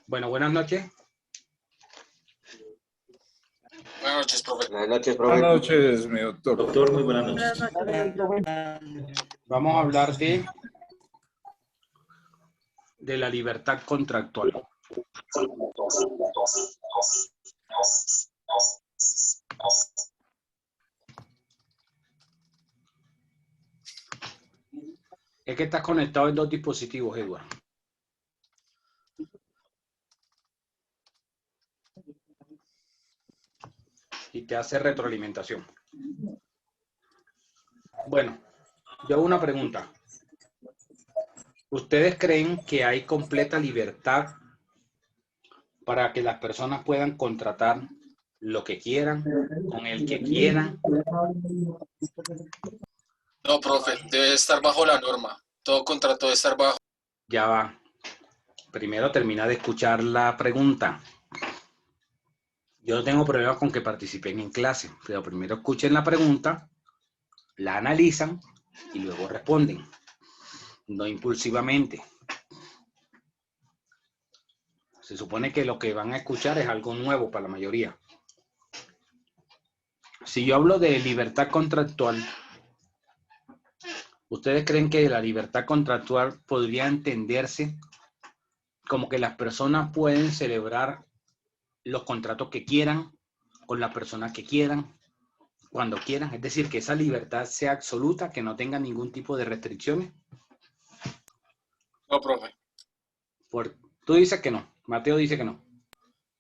Bueno, buenas noches. Buenas noches, profe. Buenas noches, profe. Buenas noches, mi doctor. Doctor, muy buenas noches. Vamos a hablar de la libertad contractual. Es que estás conectado en dos dispositivos, Edward. Y te hace retroalimentación. Bueno, yo hago una pregunta. ¿Ustedes creen que hay completa libertad para que las personas puedan contratar lo que quieran, con el que quieran? No, profe, debe estar bajo la norma. Todo contrato debe estar bajo. Ya va. Primero termina de escuchar la pregunta. Yo no tengo problema con que participen en clase, pero primero escuchen la pregunta, la analizan y luego responden. No impulsivamente. Se supone que lo que van a escuchar es algo nuevo para la mayoría. Si yo hablo de libertad contractual, ¿ustedes creen que la libertad contractual podría entenderse como que las personas pueden celebrar los contratos que quieran, con las personas que quieran, cuando quieran? Es decir, que esa libertad sea absoluta, que no tenga ningún tipo de restricciones. No, profe. Tú dices que no, Mateo dice que no.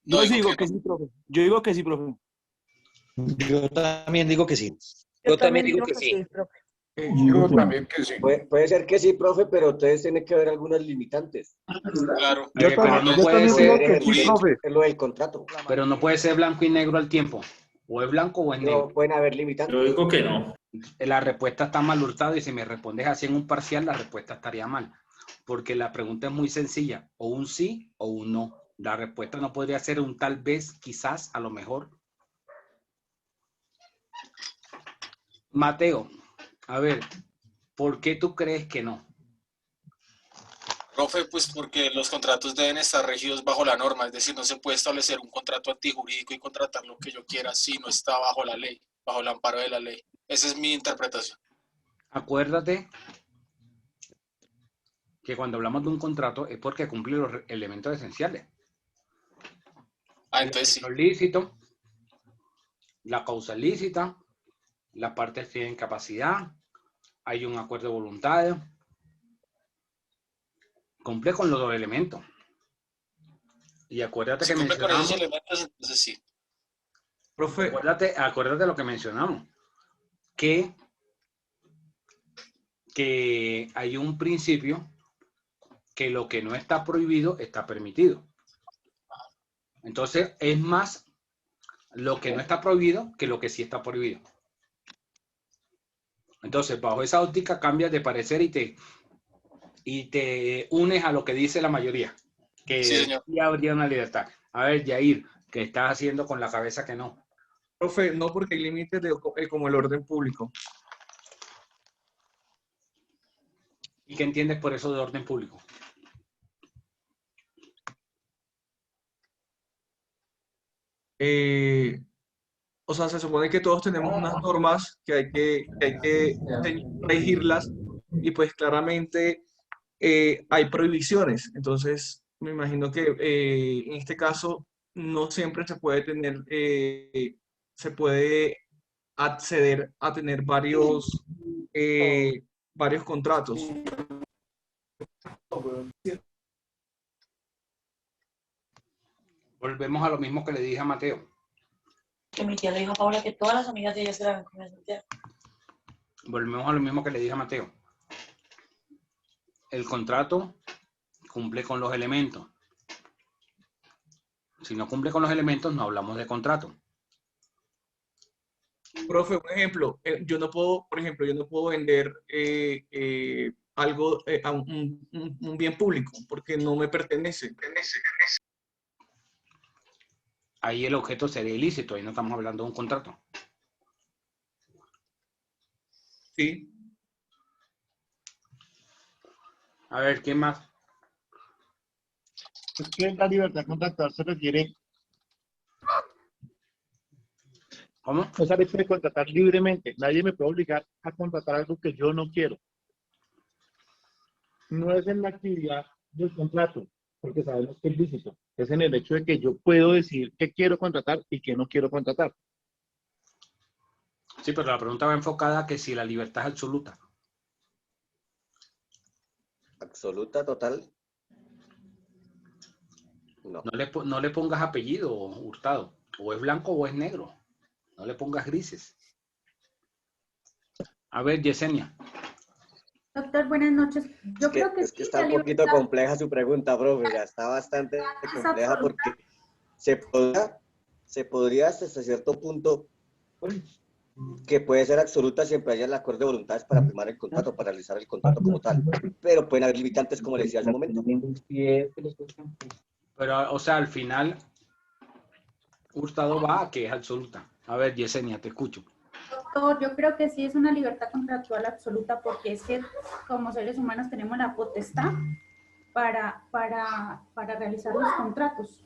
No, Yo digo que que sí, profe. Yo digo que sí, profe. Yo también digo que sí. Yo también digo que sí. Yo también que sí. Puede ser que sí, profe, pero ustedes tienen que ver algunas limitantes. claro. Pero no puede Poder ser, ejercer lo del contrato. pero no puede ser blanco y negro al tiempo. O es blanco o es negro. No pueden haber Yo limitantes. digo que no. La respuesta está mal hurtada y si me respondes así en un parcial, la respuesta estaría mal. Porque la pregunta es muy sencilla. O un sí o un no. La respuesta no podría ser un tal vez, quizás, a lo mejor. Mateo, a ver, ¿por qué tú crees que no? Profe, pues porque los contratos deben estar regidos bajo la norma. Es decir, no se puede establecer un contrato antijurídico y contratar lo que yo quiera si no está bajo la ley, bajo el amparo de la ley. Esa es mi interpretación. Acuérdate que cuando hablamos de un contrato es porque cumple los elementos esenciales. Ah, entonces sí. El lícito, la causa lícita, las partes tienen capacidad, hay un acuerdo voluntario, cumple con los dos elementos. Y acuérdate Si que cumple con esos mencionamos, elementos, entonces sí. Profe, acuérdate lo que mencionamos, que hay un principio que lo que no está prohibido está permitido. Entonces es más lo que no está prohibido que lo que sí está prohibido. Entonces, bajo esa óptica cambias de parecer y te unes a lo que dice la mayoría, que Sí, señor. sí habría una libertad. A ver, Yair, ¿qué estás haciendo con la cabeza que no? profe, no porque hay límites como el orden público. ¿Y qué entiendes por eso de orden público? O sea, se supone que todos tenemos unas normas que hay que regirlas y pues claramente hay prohibiciones. Entonces, me imagino que en este caso no siempre se puede tener, se puede acceder a tener varios contratos. Volvemos a lo mismo que le dije a Mateo. Que mi tía le dijo a Paula que todas las amigas de ella se la ven con Santiago. Volvemos a lo mismo que le dije a Mateo. El contrato cumple con los elementos. Si no cumple con los elementos, no hablamos de contrato. Profe, un ejemplo, yo no puedo, por ejemplo, yo no puedo vender algo, a un bien público porque no me pertenece. Ahí el objeto sería ilícito, ahí no estamos hablando de un contrato. Sí. A ver, ¿quién más? Es que la libertad contractual se refiere ¿Cómo? no es al hecho de contratar libremente. Nadie me puede obligar a contratar algo que yo no quiero. No es en la actividad del contrato, porque sabemos que es lícito. Es en el hecho de que yo puedo decidir qué quiero contratar y qué no quiero contratar. Sí, pero la pregunta va enfocada a que si la libertad es absoluta. Absoluta, total. No. No le pongas apellido, Hurtado. O es blanco o es negro. No le pongas grises. A ver, Yesenia. Doctor, buenas noches. Yo creo que Es que sí, está la un poquito libertad compleja su pregunta, profe. Ya está bastante es compleja absoluta. porque se podría hasta cierto punto que puede ser absoluta siempre haya el acuerdo de voluntades para firmar el contrato, para realizar el contrato como tal. Pero pueden haber limitantes, como le decía hace un momento. Pero, o sea, al final, Hurtado va a que es absoluta. A ver, Yesenia, te escucho. Doctor, yo creo que sí es una libertad contractual absoluta porque es que como seres humanos tenemos la potestad para realizar los contratos.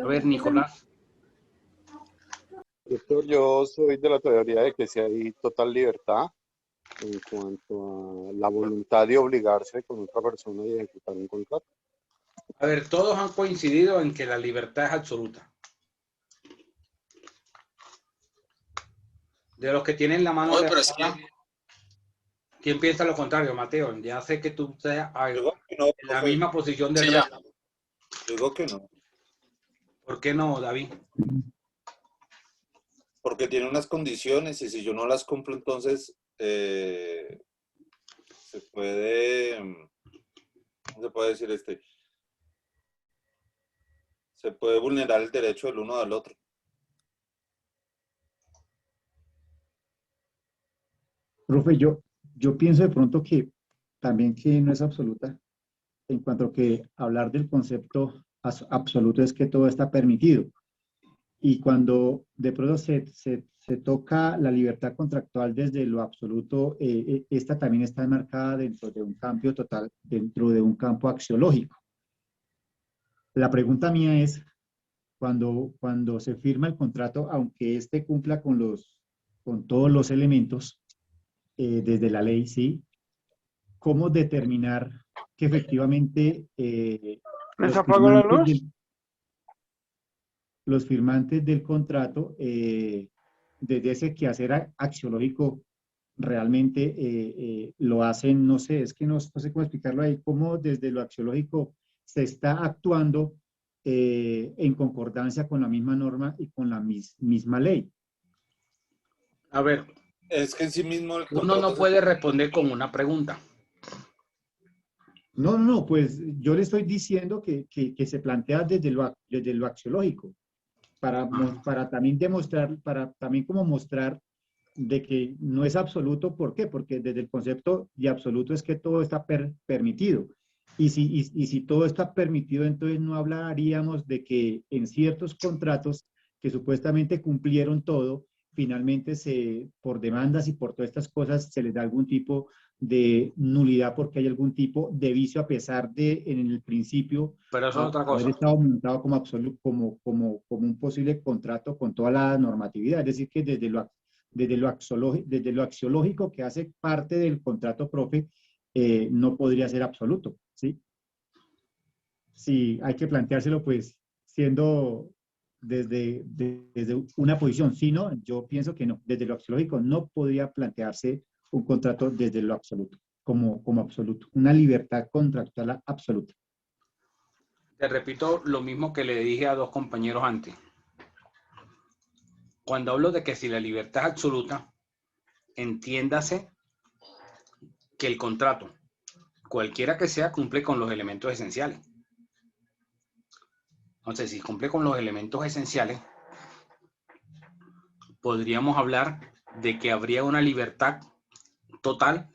A ver, Nicolás. Doctor, yo soy de la teoría de que si hay total libertad en cuanto a la voluntad de obligarse con otra persona y ejecutar un contrato. A ver, todos han coincidido en que la libertad es absoluta. De los que tienen la mano Oye, pero es levantada, que ¿quién piensa lo contrario, Mateo? Ya sé que tú estás Digo que no, en la profe. misma posición del sí, ya. resto. Digo que no. ¿Por qué no, David? Porque tiene unas condiciones y si yo no las cumplo, entonces se puede, ¿cómo se puede decir se puede vulnerar el derecho del uno al otro. Profe, yo pienso de pronto que también que no es absoluta, en cuanto a que hablar del concepto absoluto es que todo está permitido. Y cuando de pronto se toca la libertad contractual desde lo absoluto, esta también está enmarcada dentro de un cambio total, dentro de un campo axiológico. La pregunta mía es, cuando se firma el contrato, aunque éste cumpla con todos los elementos desde la ley, ¿sí? ¿Cómo determinar que efectivamente ¿Les apagó la luz? los firmantes del contrato, desde ese quehacer axiológico, realmente lo hacen, no sé, es que no sé cómo explicarlo ahí, cómo desde lo axiológico se está actuando en concordancia con la misma norma y con la misma ley? A ver, Es que en sí mismo el uno no contrato puede responder con una pregunta. No, pues yo le estoy diciendo que se plantea desde lo axiológico, para también demostrar, para también como mostrar de que no es absoluto. ¿Por qué? Porque desde el concepto de absoluto es que todo está permitido. Y si todo está permitido, entonces no hablaríamos de que en ciertos contratos que supuestamente cumplieron todo, finalmente por demandas y por todas estas cosas se les da algún tipo de nulidad porque hay algún tipo de vicio a pesar de en el principio Pero eso es otra cosa. haber estado montado como absoluto, como un posible contrato con toda la normatividad. Es decir, que desde lo axiológico que hace parte del contrato, profe, no podría ser absoluto, ¿sí? Sí, hay que planteárselo pues siendo desde una posición. Si no, yo pienso que no, desde lo axiológico no podría plantearse un contrato desde lo absoluto, como absoluto, una libertad contractual absoluta. Te repito lo mismo que le dije a dos compañeros antes. Cuando hablo de que si la libertad es absoluta, entiéndase que el contrato, cualquiera que sea, cumple con los elementos esenciales. Entonces, si cumple con los elementos esenciales, podríamos hablar de que habría una libertad total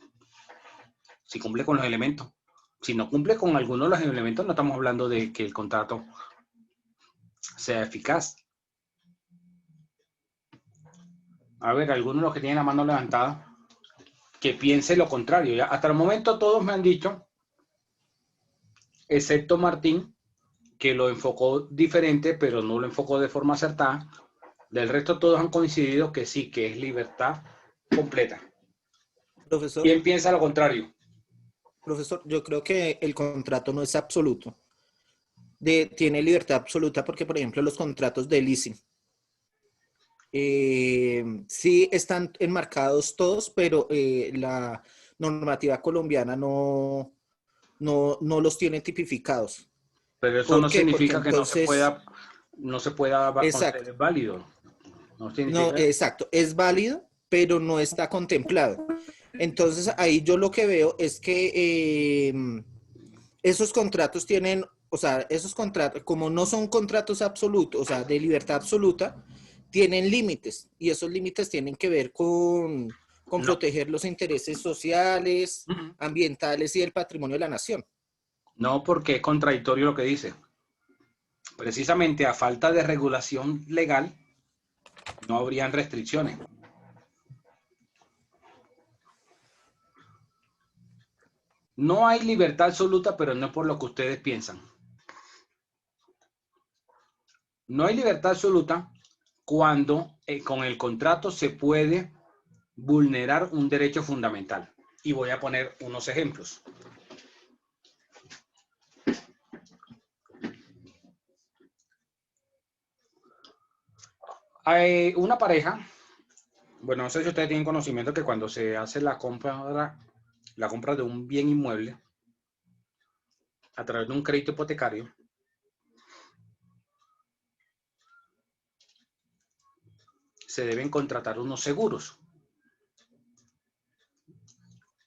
si cumple con los elementos. Si no cumple con alguno de los elementos, no estamos hablando de que el contrato sea eficaz. A ver, algunos de los que tienen la mano levantada, que piense lo contrario. ¿Ya? Hasta el momento todos me han dicho excepto Martín, que lo enfocó diferente, pero no lo enfocó de forma acertada. Del resto todos han coincidido que sí, que es libertad completa. Profesor, ¿Quién piensa lo contrario? profesor, yo creo que el contrato no es absoluto. Tiene libertad absoluta porque, por ejemplo, los contratos de leasing sí están enmarcados todos, pero la normativa colombiana no los tiene tipificados. Pero eso ¿Por no qué? Porque significa que entonces, no se pueda exacto, considerar válido. No no, significa. exacto, es válido, pero no está contemplado. Entonces, ahí yo lo que veo es que esos contratos tienen, o sea, esos contratos, como no son contratos absolutos, o sea, de libertad absoluta, tienen límites y esos límites tienen que ver con No. proteger los intereses sociales, ambientales y el patrimonio de la nación. No, porque es contradictorio lo que dice. Precisamente a falta de regulación legal, no habrían restricciones. No hay libertad absoluta, pero no es por lo que ustedes piensan. No hay libertad absoluta cuando con el contrato se puede vulnerar un derecho fundamental. Y voy a poner unos ejemplos. Hay una pareja, bueno, no sé si ustedes tienen conocimiento que cuando se hace la compra de un bien inmueble a través de un crédito hipotecario, se deben contratar unos seguros.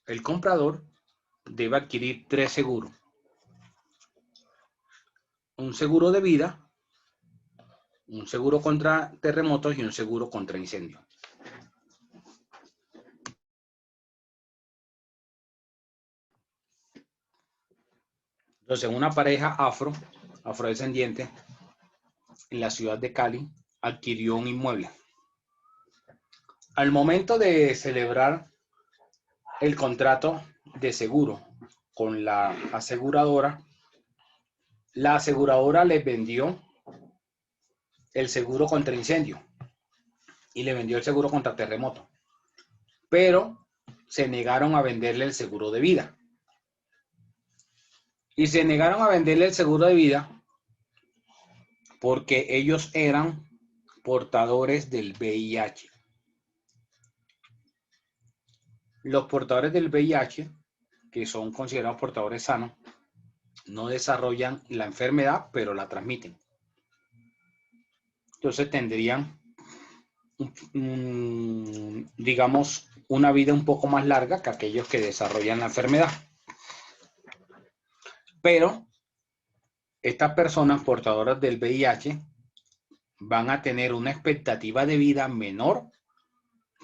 El comprador debe adquirir 3 seguros. Un seguro de vida, un seguro contra terremotos y un seguro contra incendio. Entonces, una pareja afrodescendiente, en la ciudad de Cali, adquirió un inmueble. Al momento de celebrar el contrato de seguro con la aseguradora les vendió el seguro contra incendio y le vendió el seguro contra terremoto, pero se negaron a venderle el seguro de vida. Y se negaron a venderle el seguro de vida porque ellos eran portadores del VIH. Los portadores del VIH, que son considerados portadores sanos, no desarrollan la enfermedad, pero la transmiten. Entonces tendrían, digamos, una vida un poco más larga que aquellos que desarrollan la enfermedad. Pero estas personas portadoras del VIH van a tener una expectativa de vida menor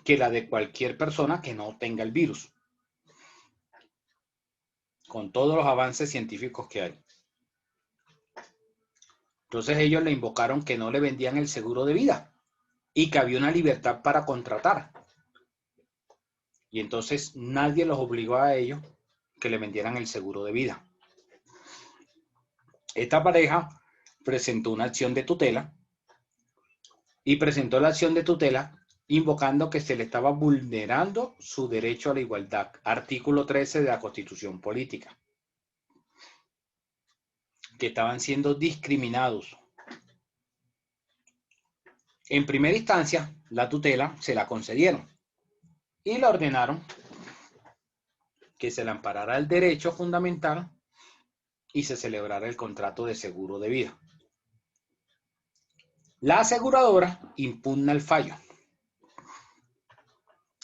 que la de cualquier persona que no tenga el virus, con todos los avances científicos que hay. Entonces ellos le invocaron que no le vendían el seguro de vida y que había una libertad para contratar. Y entonces nadie los obligó a ellos que le vendieran el seguro de vida. Esta pareja presentó una acción de tutela y presentó la acción de tutela invocando que se le estaba vulnerando su derecho a la igualdad, artículo 13 de la Constitución Política, que estaban siendo discriminados. En primera instancia, la tutela se la concedieron y le ordenaron que se le amparara el derecho fundamental y se celebrara el contrato de seguro de vida. La aseguradora impugna el fallo.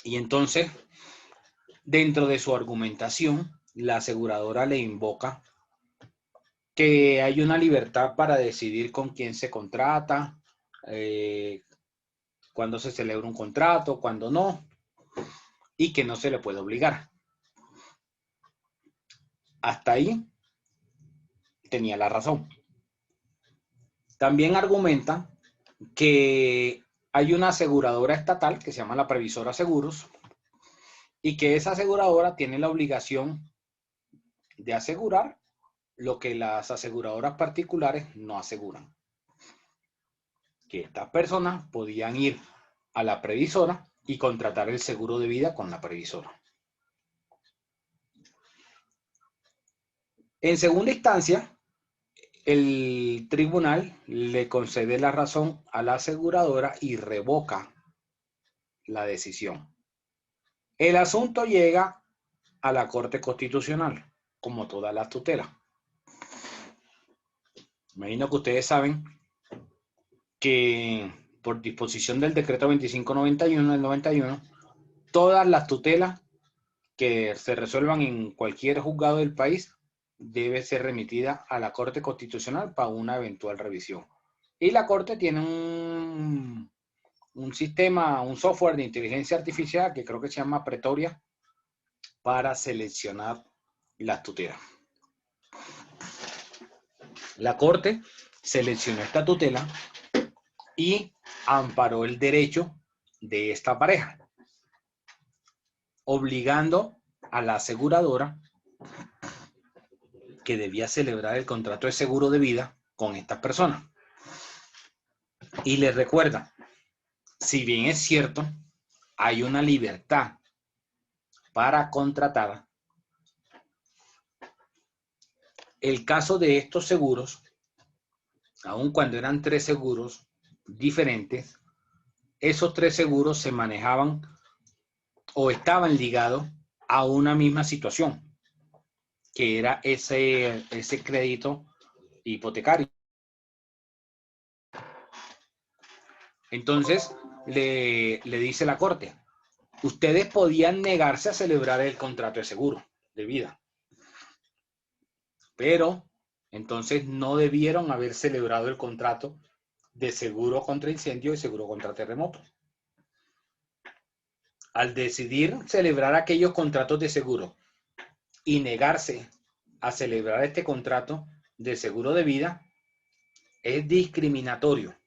Y entonces, dentro de su argumentación, la aseguradora le invoca que hay una libertad para decidir con quién se contrata, cuándo se celebra un contrato, cuándo no, y que no se le puede obligar. Hasta ahí tenía la razón. También argumenta que hay una aseguradora estatal que se llama la Previsora Seguros y que esa aseguradora tiene la obligación de asegurar lo que las aseguradoras particulares no aseguran. Que estas personas podían ir a la previsora y contratar el seguro de vida con la previsora. En segunda instancia, el tribunal le concede la razón a la aseguradora y revoca la decisión. El asunto llega a la Corte Constitucional, como todas las tutelas. Imagino que ustedes saben que por disposición del decreto 2591 del 91, todas las tutelas que se resuelvan en cualquier juzgado del país debe ser remitida a la Corte Constitucional para una eventual revisión. Y la Corte tiene un sistema, un software de inteligencia artificial que creo que se llama Pretoria para seleccionar las tutelas. La Corte seleccionó esta tutela y amparó el derecho de esta pareja, obligando a la aseguradora que debía celebrar el contrato de seguro de vida con estas personas. Y les recuerda, si bien es cierto, hay una libertad para contratar, el caso de estos seguros, aun cuando eran 3 seguros diferentes, esos 3 seguros se manejaban o estaban ligados a una misma situación, que era ese crédito hipotecario. Entonces, le dice la Corte, ustedes podían negarse a celebrar el contrato de seguro de vida, pero entonces no debieron haber celebrado el contrato de seguro contra incendio y seguro contra terremoto. Al decidir celebrar aquellos contratos de seguro y negarse a celebrar este contrato de seguro de vida, es discriminatorio.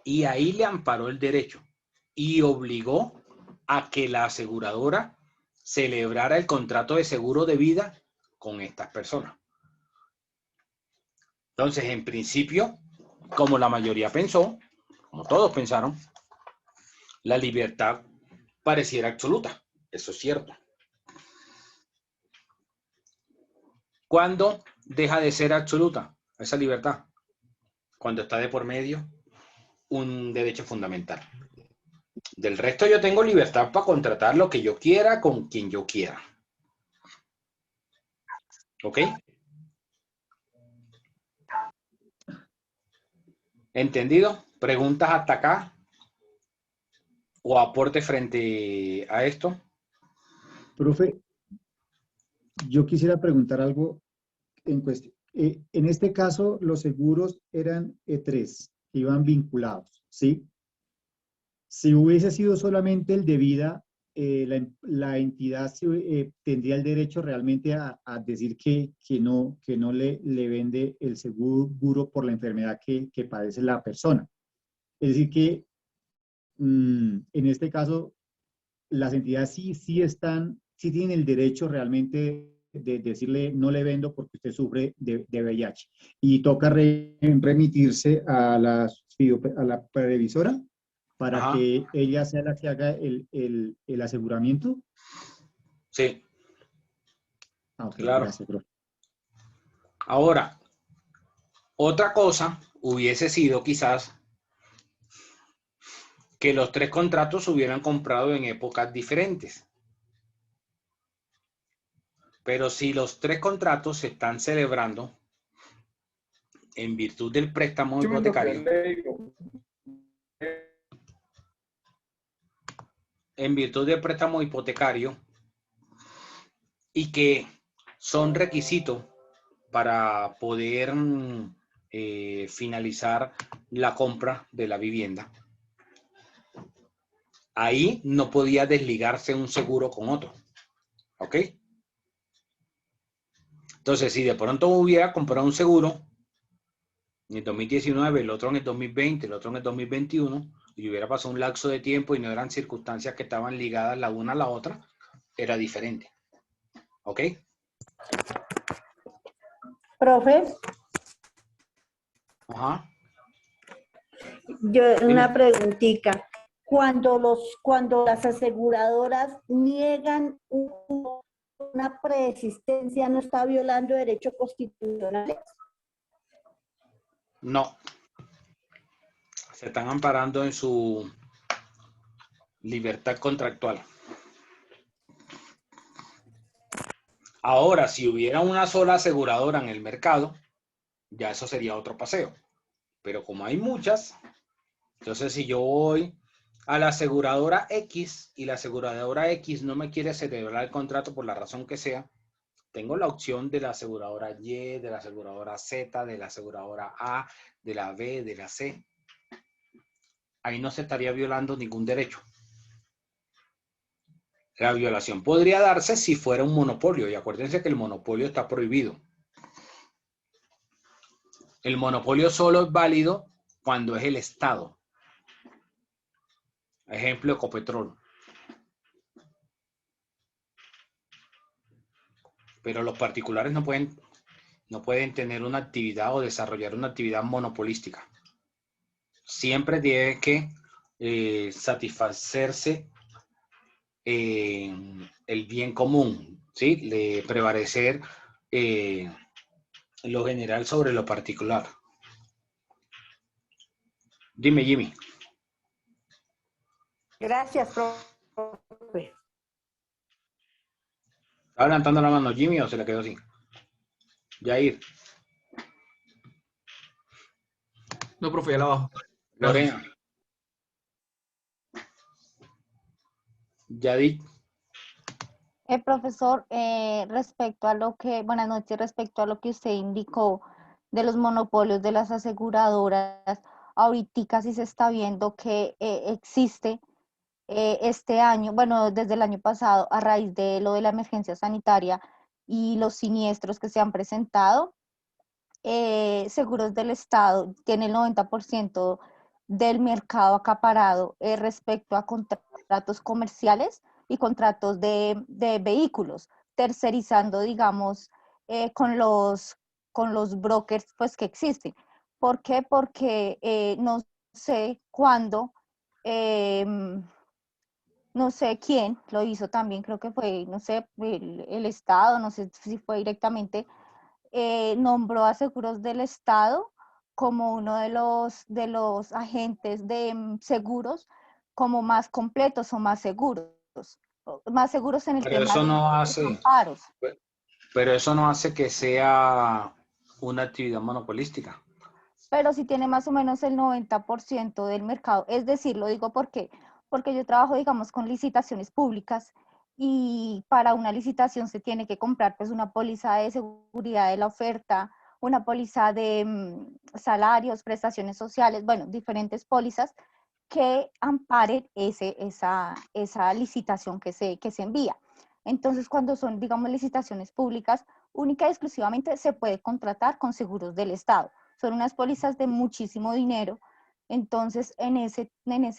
Y ahí le amparó el derecho y obligó a que la aseguradora celebrara el contrato de seguro de vida con estas personas. Entonces, en principio, como la mayoría pensó, como todos pensaron, la libertad pareciera absoluta. Eso es cierto. ¿Cuándo deja de ser absoluta esa libertad? Cuando está de por medio un derecho fundamental. Del resto yo tengo libertad para contratar lo que yo quiera con quien yo quiera. ¿Ok? ¿Entendido? ¿Preguntas hasta acá? ¿O aporte frente a esto? Profe, yo quisiera preguntar algo en cuestión. En este caso, los seguros eran E3, que iban vinculados, ¿sí? Si hubiese sido solamente el de vida, la entidad tendría el derecho realmente a decir que no le vende el seguro por la enfermedad que padece la persona. Es decir que en este caso las entidades sí tienen el derecho realmente de decirle no le vendo porque usted sufre de VIH. Y toca remitirse a la previsora para que ella sea la que haga el aseguramiento. Sí. Okay, claro. Gracias, profe. Ahora, otra cosa hubiese sido quizás que los 3 contratos se hubieran comprado en épocas diferentes. Pero si los 3 contratos se están celebrando en virtud del préstamo hipotecario, y que son requisitos para poder finalizar la compra de la vivienda, ahí no podía desligarse un seguro con otro. ¿Ok? Entonces, si de pronto hubiera comprado un seguro en el 2019, el otro en el 2020, el otro en el 2021, y hubiera pasado un lapso de tiempo y no eran circunstancias que estaban ligadas la una a la otra, era diferente. ¿Ok? Profe, Ajá. yo Dime. una preguntita. Cuando las aseguradoras niegan una preexistencia, ¿no está violando derechos constitucionales? No. Se están amparando en su libertad contractual. Ahora, si hubiera una sola aseguradora en el mercado, ya eso sería otro paseo. Pero como hay muchas, entonces si yo voy a la aseguradora X y la aseguradora X no me quiere celebrar el contrato por la razón que sea, tengo la opción de la aseguradora Y, de la aseguradora Z, de la aseguradora A, de la B, de la C. Ahí no se estaría violando ningún derecho. La violación podría darse si fuera un monopolio, y acuérdense que el monopolio está prohibido. El monopolio solo es válido cuando es el Estado. Ejemplo, Ecopetrol. Pero los particulares no pueden tener una actividad o desarrollar una actividad monopolística. Siempre tiene que satisfacerse el bien común, ¿sí? De prevalecer lo general sobre lo particular. Dime, Jimmy. Gracias, profe. ¿Está levantando la mano Jimmy o se le quedó así? Yair. No, profe, ya la bajo. Lorena. Yadid. Profesor, respecto a lo que, buenas noches, respecto a lo que usted indicó de los monopolios de las aseguradoras, ahorita sí se está viendo que existe este año, bueno, desde el año pasado, a raíz de lo de la emergencia sanitaria y los siniestros que se han presentado, Seguros del Estado tiene el 90% del mercado acaparado respecto a contratos comerciales y contratos de vehículos, tercerizando, digamos, con los brokers pues, que existen. ¿Por qué? Porque no sé cuándo, no sé quién lo hizo también, creo que fue, no sé, el Estado, no sé si fue directamente, nombró a Seguros del Estado como uno de los agentes de seguros como más completos o más seguros en el Pero tema eso de no los hace, amparos. pero eso no hace que sea una actividad monopolística. Pero sí tiene más o menos el 90% del mercado. Es decir, lo digo porque yo trabajo, digamos, con licitaciones públicas y para una licitación se tiene que comprar pues una póliza de seguridad de la oferta, una póliza de salarios, prestaciones sociales, bueno, diferentes pólizas que amparen esa licitación que se envía. Entonces, cuando son, digamos, licitaciones públicas, única y exclusivamente se puede contratar con seguros del Estado. Son unas pólizas de muchísimo dinero. Entonces, en ese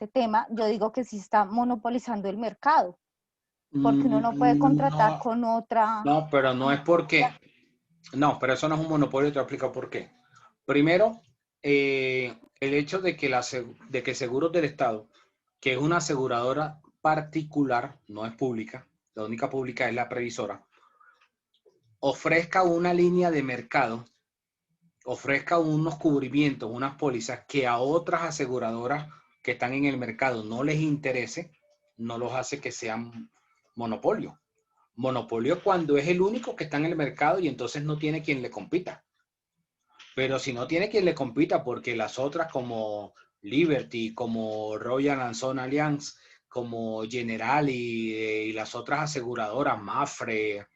tema, yo digo que sí está monopolizando el mercado, porque uno no puede contratar con otra... No, pero no es porque... No, pero eso no es un monopolio, te voy a explicar por qué. Primero, el hecho de que Seguros del Estado, que es una aseguradora particular, no es pública, la única pública es la previsora, ofrezca una línea de mercado, ofrezca unos cubrimientos, unas pólizas que a otras aseguradoras que están en el mercado no les interese, no los hace que sean monopolio. Monopolio cuando es el único que está en el mercado y entonces no tiene quien le compita. Pero si no tiene quien le compita porque las otras como Liberty, como Royal Anson Alliance, como General y las otras aseguradoras, Mafre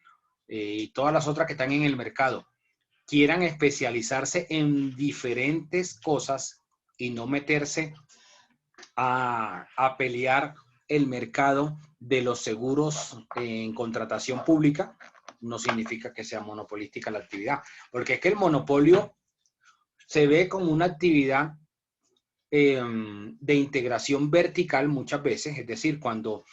y todas las otras que están en el mercado, quieran especializarse en diferentes cosas y no meterse a pelear el mercado de los seguros en contratación pública, no significa que sea monopolística la actividad, porque es que el monopolio se ve como una actividad de integración vertical muchas veces, es decir, cuando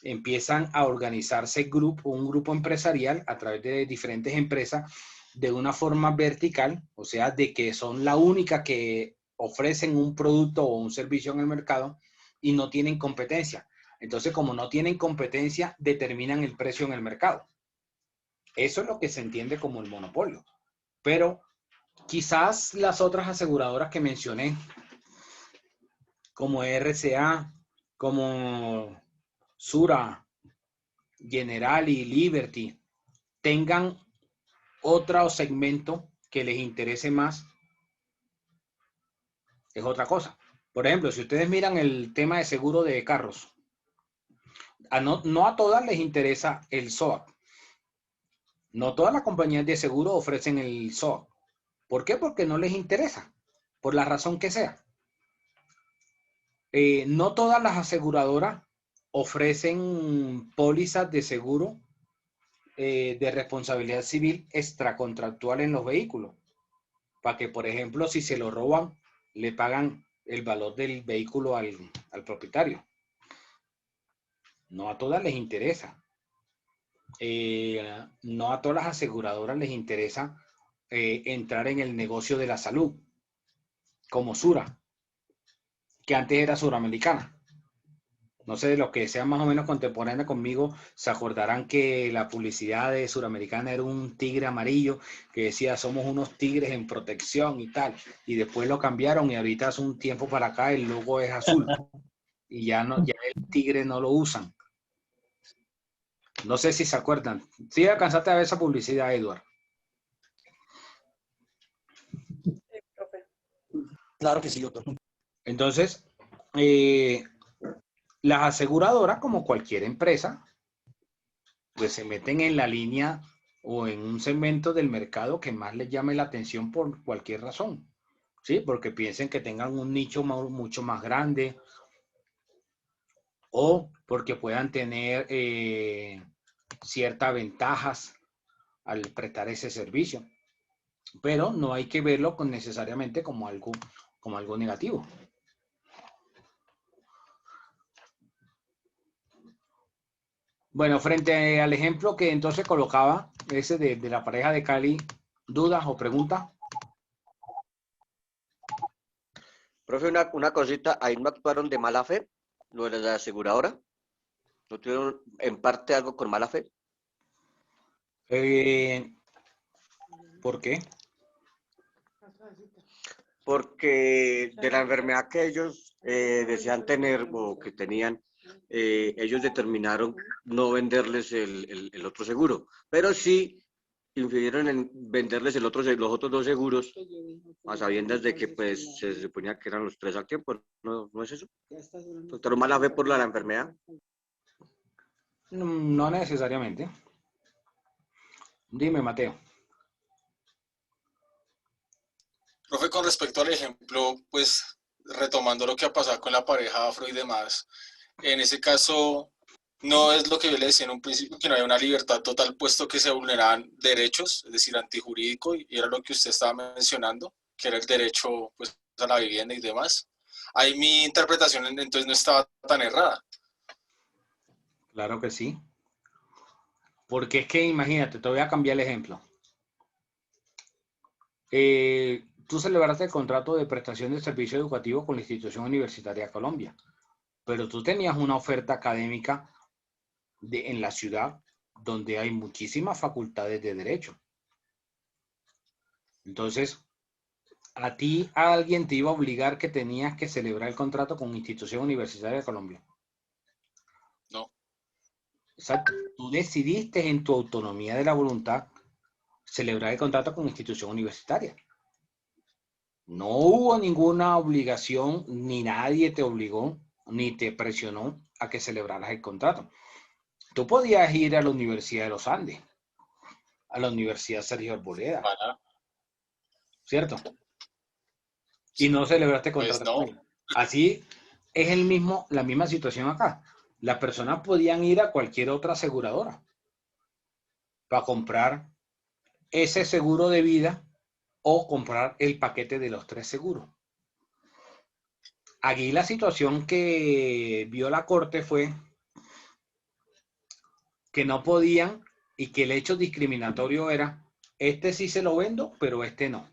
empiezan a organizarse un grupo empresarial a través de diferentes empresas de una forma vertical, o sea, de que son la única que ofrecen un producto o un servicio en el mercado y no tienen competencia. Entonces, como no tienen competencia, determinan el precio en el mercado. Eso es lo que se entiende como el monopolio. Pero quizás las otras aseguradoras que mencioné, como RCA, como Sura, Generali y Liberty, tengan otro segmento que les interese más, es otra cosa. Por ejemplo, si ustedes miran el tema de seguro de carros, no a todas les interesa el SOAT. No todas las compañías de seguro ofrecen el SOAT. ¿Por qué? Porque no les interesa, por la razón que sea. No todas las aseguradoras ofrecen pólizas de seguro de responsabilidad civil extracontractual en los vehículos. Para que, por ejemplo, si se lo roban, le pagan el valor del vehículo al propietario. No a todas les interesa. No a todas las aseguradoras les interesa entrar en el negocio de la salud, como Sura, que antes era Suramericana. No sé, de los que sean más o menos contemporáneos conmigo, se acordarán que la publicidad de Suramericana era un tigre amarillo que decía, somos unos tigres en protección y tal. Y después lo cambiaron y ahorita hace un tiempo para acá el logo es azul. Y ya el tigre no lo usan. No sé si se acuerdan. ¿Sí alcanzaste a ver esa publicidad, Eduardo? Claro que sí, doctor. Entonces, las aseguradoras, como cualquier empresa, pues se meten en la línea o en un segmento del mercado que más les llame la atención por cualquier razón. ¿Sí? Porque piensen que tengan un nicho mucho más grande o porque puedan tener ciertas ventajas al prestar ese servicio. Pero no hay que verlo necesariamente como algo negativo. Bueno, frente al ejemplo que entonces colocaba, ese de la pareja de Cali, ¿dudas o preguntas? Profe, una cosita, ahí no actuaron de mala fe, lo de la aseguradora. ¿No tuvieron en parte algo con mala fe? ¿Por qué? Porque de la enfermedad que ellos desean tener o que tenían, ellos determinaron no venderles el otro seguro, pero sí infirieron en venderles los otros dos seguros, a sabiendas de que pues se suponía que eran los tres al tiempo. ¿No es eso? ¿Doctor, mala fe por la enfermedad? No necesariamente. Dime, Mateo. Profe, con respecto al ejemplo, pues retomando lo que ha pasado con la pareja afro y demás, en ese caso no es lo que yo le decía en un principio, que no hay una libertad total, puesto que se vulneraban derechos, es decir, antijurídico, y era lo que usted estaba mencionando, que era el derecho pues, a la vivienda y demás. Ahí mi interpretación entonces no estaba tan errada. Claro que sí. Porque es que imagínate, te voy a cambiar el ejemplo. Tú celebraste el contrato de prestación de servicio educativo con la institución universitaria Colombia, pero tú tenías una oferta académica en la ciudad donde hay muchísimas facultades de derecho. Entonces, a ti alguien te iba a obligar que tenías que celebrar el contrato con institución universitaria de Colombia. No. Exacto. Tú decidiste en tu autonomía de la voluntad celebrar el contrato con institución universitaria. No hubo ninguna obligación, ni nadie te obligó, ni te presionó a que celebraras el contrato. Tú podías ir a la Universidad de los Andes, a la Universidad Sergio Arboleda, ¿cierto? Y no celebraste contrato. Pues no. Así es la misma situación acá. Las personas podían ir a cualquier otra aseguradora para comprar ese seguro de vida o comprar el paquete de los 3 seguros. Aquí la situación que vio la Corte fue que no podían y que el hecho discriminatorio era, este sí se lo vendo, pero este no.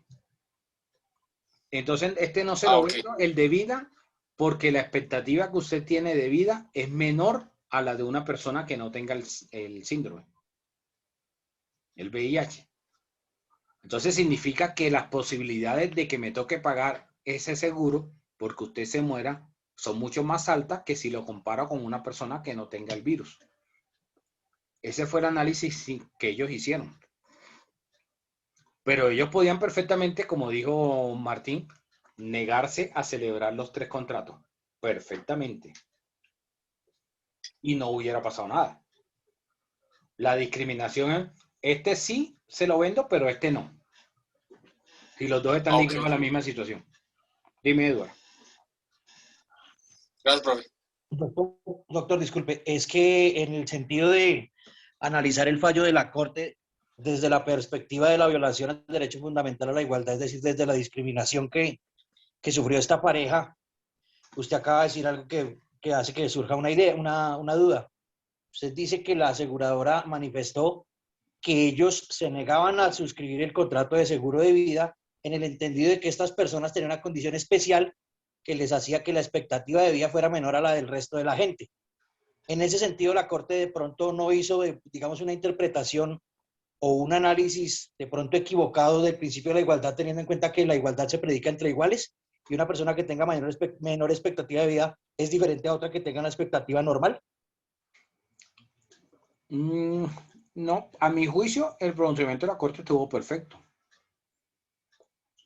Entonces, este no se lo vendo, el de vida, porque la expectativa que usted tiene de vida es menor a la de una persona que no tenga el síndrome, el VIH. Entonces significa que las posibilidades de que me toque pagar ese seguro porque usted se muera son mucho más altas que si lo comparo con una persona que no tenga el virus. Ese fue el análisis que ellos hicieron. Pero ellos podían perfectamente, como dijo Martín, negarse a celebrar los 3 contratos. Perfectamente. Y no hubiera pasado nada. La discriminación es, este sí se lo vendo, pero este no. Si los dos están ligados a la misma situación. Dime, Eduardo. Gracias, profe. Doctor, disculpe, es que en el sentido de analizar el fallo de la Corte desde la perspectiva de la violación al derecho fundamental a la igualdad, es decir, desde la discriminación que sufrió esta pareja, usted acaba de decir algo que hace que surja una idea, una duda. Usted dice que la aseguradora manifestó que ellos se negaban a suscribir el contrato de seguro de vida en el entendido de que estas personas tenían una condición especial que les hacía que la expectativa de vida fuera menor a la del resto de la gente. En ese sentido, la Corte de pronto no hizo, digamos, una interpretación o un análisis de pronto equivocado del principio de la igualdad, teniendo en cuenta que la igualdad se predica entre iguales y una persona que tenga menor expectativa de vida es diferente a otra que tenga una expectativa normal. No, a mi juicio, el pronunciamiento de la Corte estuvo perfecto.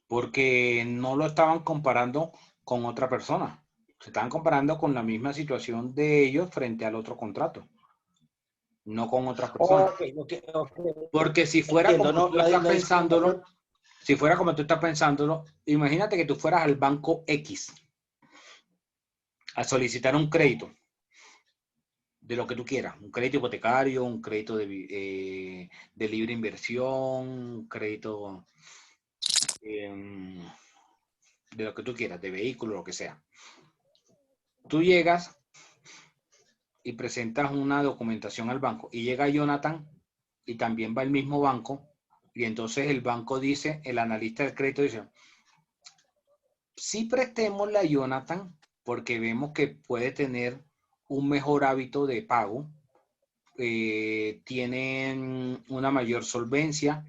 Porque no lo estaban comparando con otra persona. Se estaban comparando con la misma situación de ellos frente al otro contrato. No con otras personas. Okay. Porque si fuera Entiendo, como ¿no? tú estás pensándolo, si fuera como tú estás pensándolo, imagínate que tú fueras al banco X a solicitar un crédito de lo que tú quieras, un crédito hipotecario, un crédito de libre inversión, un crédito de lo que tú quieras, de vehículo, lo que sea. Tú llegas y presentas una documentación al banco y llega Jonathan y también va al mismo banco y entonces el banco dice, el analista del crédito dice, sí prestémosle a Jonathan porque vemos que puede tener un mejor hábito de pago, tienen una mayor solvencia,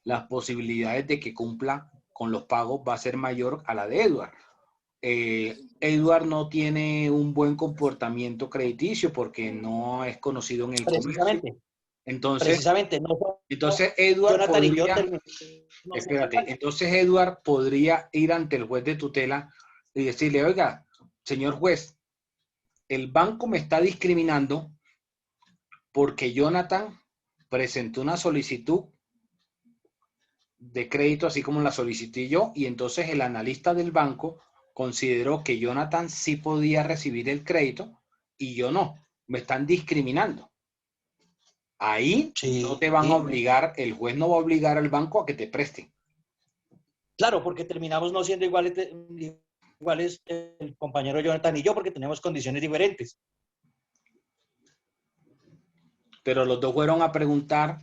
las posibilidades de que cumpla con los pagos va a ser mayor a la de Edward. Edward no tiene un buen comportamiento crediticio porque no es conocido en el comercio. Entonces Edward podría, entonces Edward podría ir ante el juez de tutela y decirle, oiga, señor juez, el banco me está discriminando porque Jonathan presentó una solicitud de crédito así como la solicité yo y entonces el analista del banco consideró que Jonathan sí podía recibir el crédito y yo no. Me están discriminando. Ahí no te van a obligar, el juez no va a obligar al banco a que te preste. Claro, porque terminamos no siendo iguales el compañero Jonathan y yo porque tenemos condiciones diferentes. Pero los dos fueron a preguntar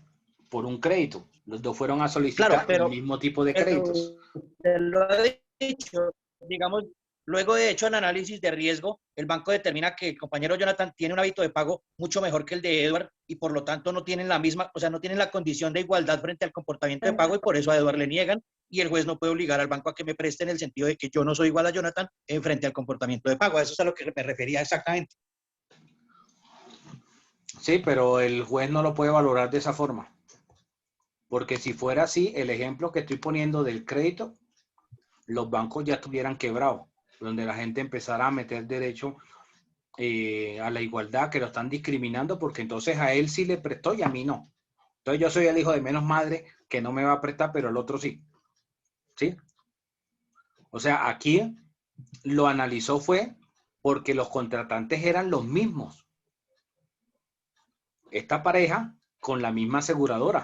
por un crédito. Los dos fueron a solicitar el mismo tipo de créditos. Te lo he dicho, digamos, luego de hecho el análisis de riesgo, el banco determina que el compañero Jonathan tiene un hábito de pago mucho mejor que el de Edward y por lo tanto no tienen la misma, o sea, no tienen la condición de igualdad frente al comportamiento de pago y por eso a Edward le niegan y el juez no puede obligar al banco a que me preste en el sentido de que yo no soy igual a Jonathan en frente al comportamiento de pago. A eso es a lo que me refería exactamente. Sí, pero el juez no lo puede valorar de esa forma. Porque si fuera así, el ejemplo que estoy poniendo del crédito, los bancos ya estuvieran quebrados, donde la gente empezara a meter derecho a la igualdad, que lo están discriminando, porque entonces a él sí le prestó y a mí no. Entonces yo soy el hijo de menos madre que no me va a prestar, pero el otro sí. ¿Sí? O sea, aquí lo analizó fue porque los contratantes eran los mismos. Esta pareja con la misma aseguradora.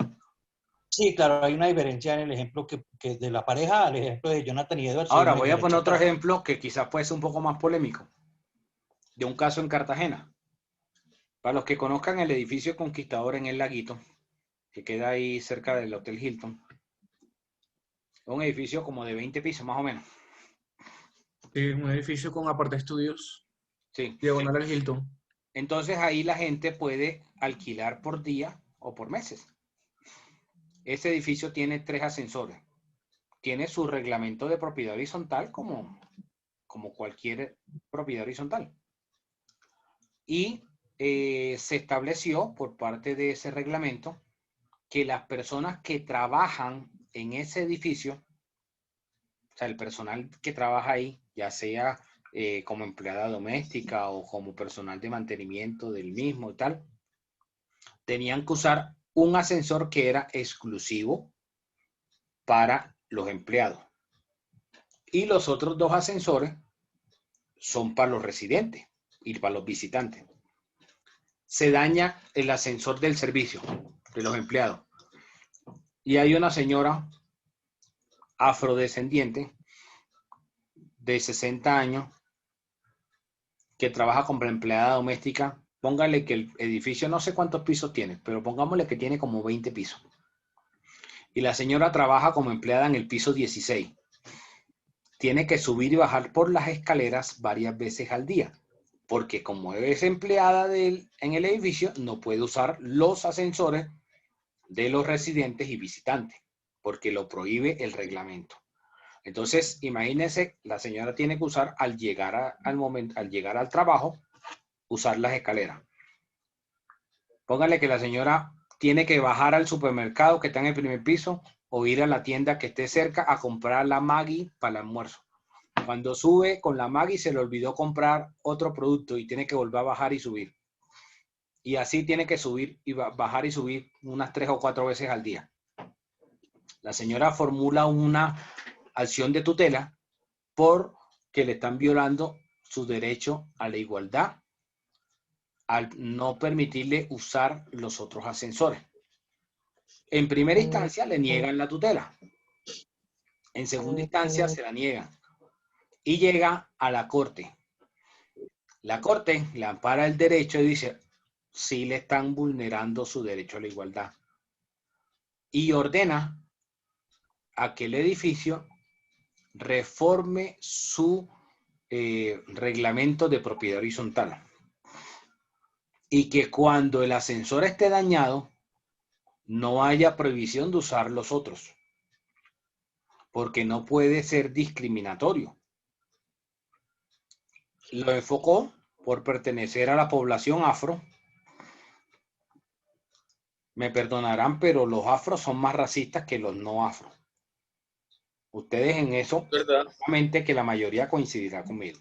Sí, claro, hay una diferencia en el ejemplo que de la pareja al ejemplo de Jonathan y Edward. Ahora voy a poner otro ejemplo que quizás puede ser un poco más polémico. De un caso en Cartagena. Para los que conozcan el edificio Conquistador en el Laguito, que queda ahí cerca del Hotel Hilton, es un edificio como de 20 pisos más o menos. Sí, un edificio con aparte estudios, Sí. diagonal al Hilton. Entonces ahí la gente puede alquilar por día o por meses. Ese edificio tiene 3 ascensores. Tiene su reglamento de propiedad horizontal como cualquier propiedad horizontal. Y se estableció por parte de ese reglamento que las personas que trabajan en ese edificio, o sea, el personal que trabaja ahí, ya sea como empleada doméstica o como personal de mantenimiento del mismo y tal, tenían que usar un ascensor que era exclusivo para los empleados. Y los otros 2 ascensores son para los residentes y para los visitantes. Se daña el ascensor del servicio de los empleados. Y hay una señora afrodescendiente de 60 años que trabaja como empleada doméstica. Póngale que el edificio no sé cuántos pisos tiene, pero pongámosle que tiene como 20 pisos. Y la señora trabaja como empleada en el piso 16. Tiene que subir y bajar por las escaleras varias veces al día, porque como es empleada en el edificio, no puede usar los ascensores de los residentes y visitantes, porque lo prohíbe el reglamento. Entonces, imagínense, la señora tiene que usar al llegar al trabajo, usar las escaleras. Póngale que la señora tiene que bajar al supermercado que está en el primer piso o ir a la tienda que esté cerca a comprar la Maggi para el almuerzo. Cuando sube con la Maggi se le olvidó comprar otro producto y tiene que volver a bajar y subir. Y así tiene que subir y bajar y subir unas 3 o 4 veces al día. La señora formula una acción de tutela porque le están violando su derecho a la igualdad al no permitirle usar los otros ascensores. En primera instancia le niegan la tutela. En segunda instancia se la niegan. Y llega a la corte. La corte le ampara el derecho y dice, sí le están vulnerando su derecho a la igualdad. Y ordena a que el edificio reforme su reglamento de propiedad horizontal. Y que cuando el ascensor esté dañado, no haya prohibición de usar los otros. Porque no puede ser discriminatorio. Lo enfocó por pertenecer a la población afro. Me perdonarán, pero los afros son más racistas que los no afro. Ustedes en eso, obviamente que la mayoría coincidirá conmigo.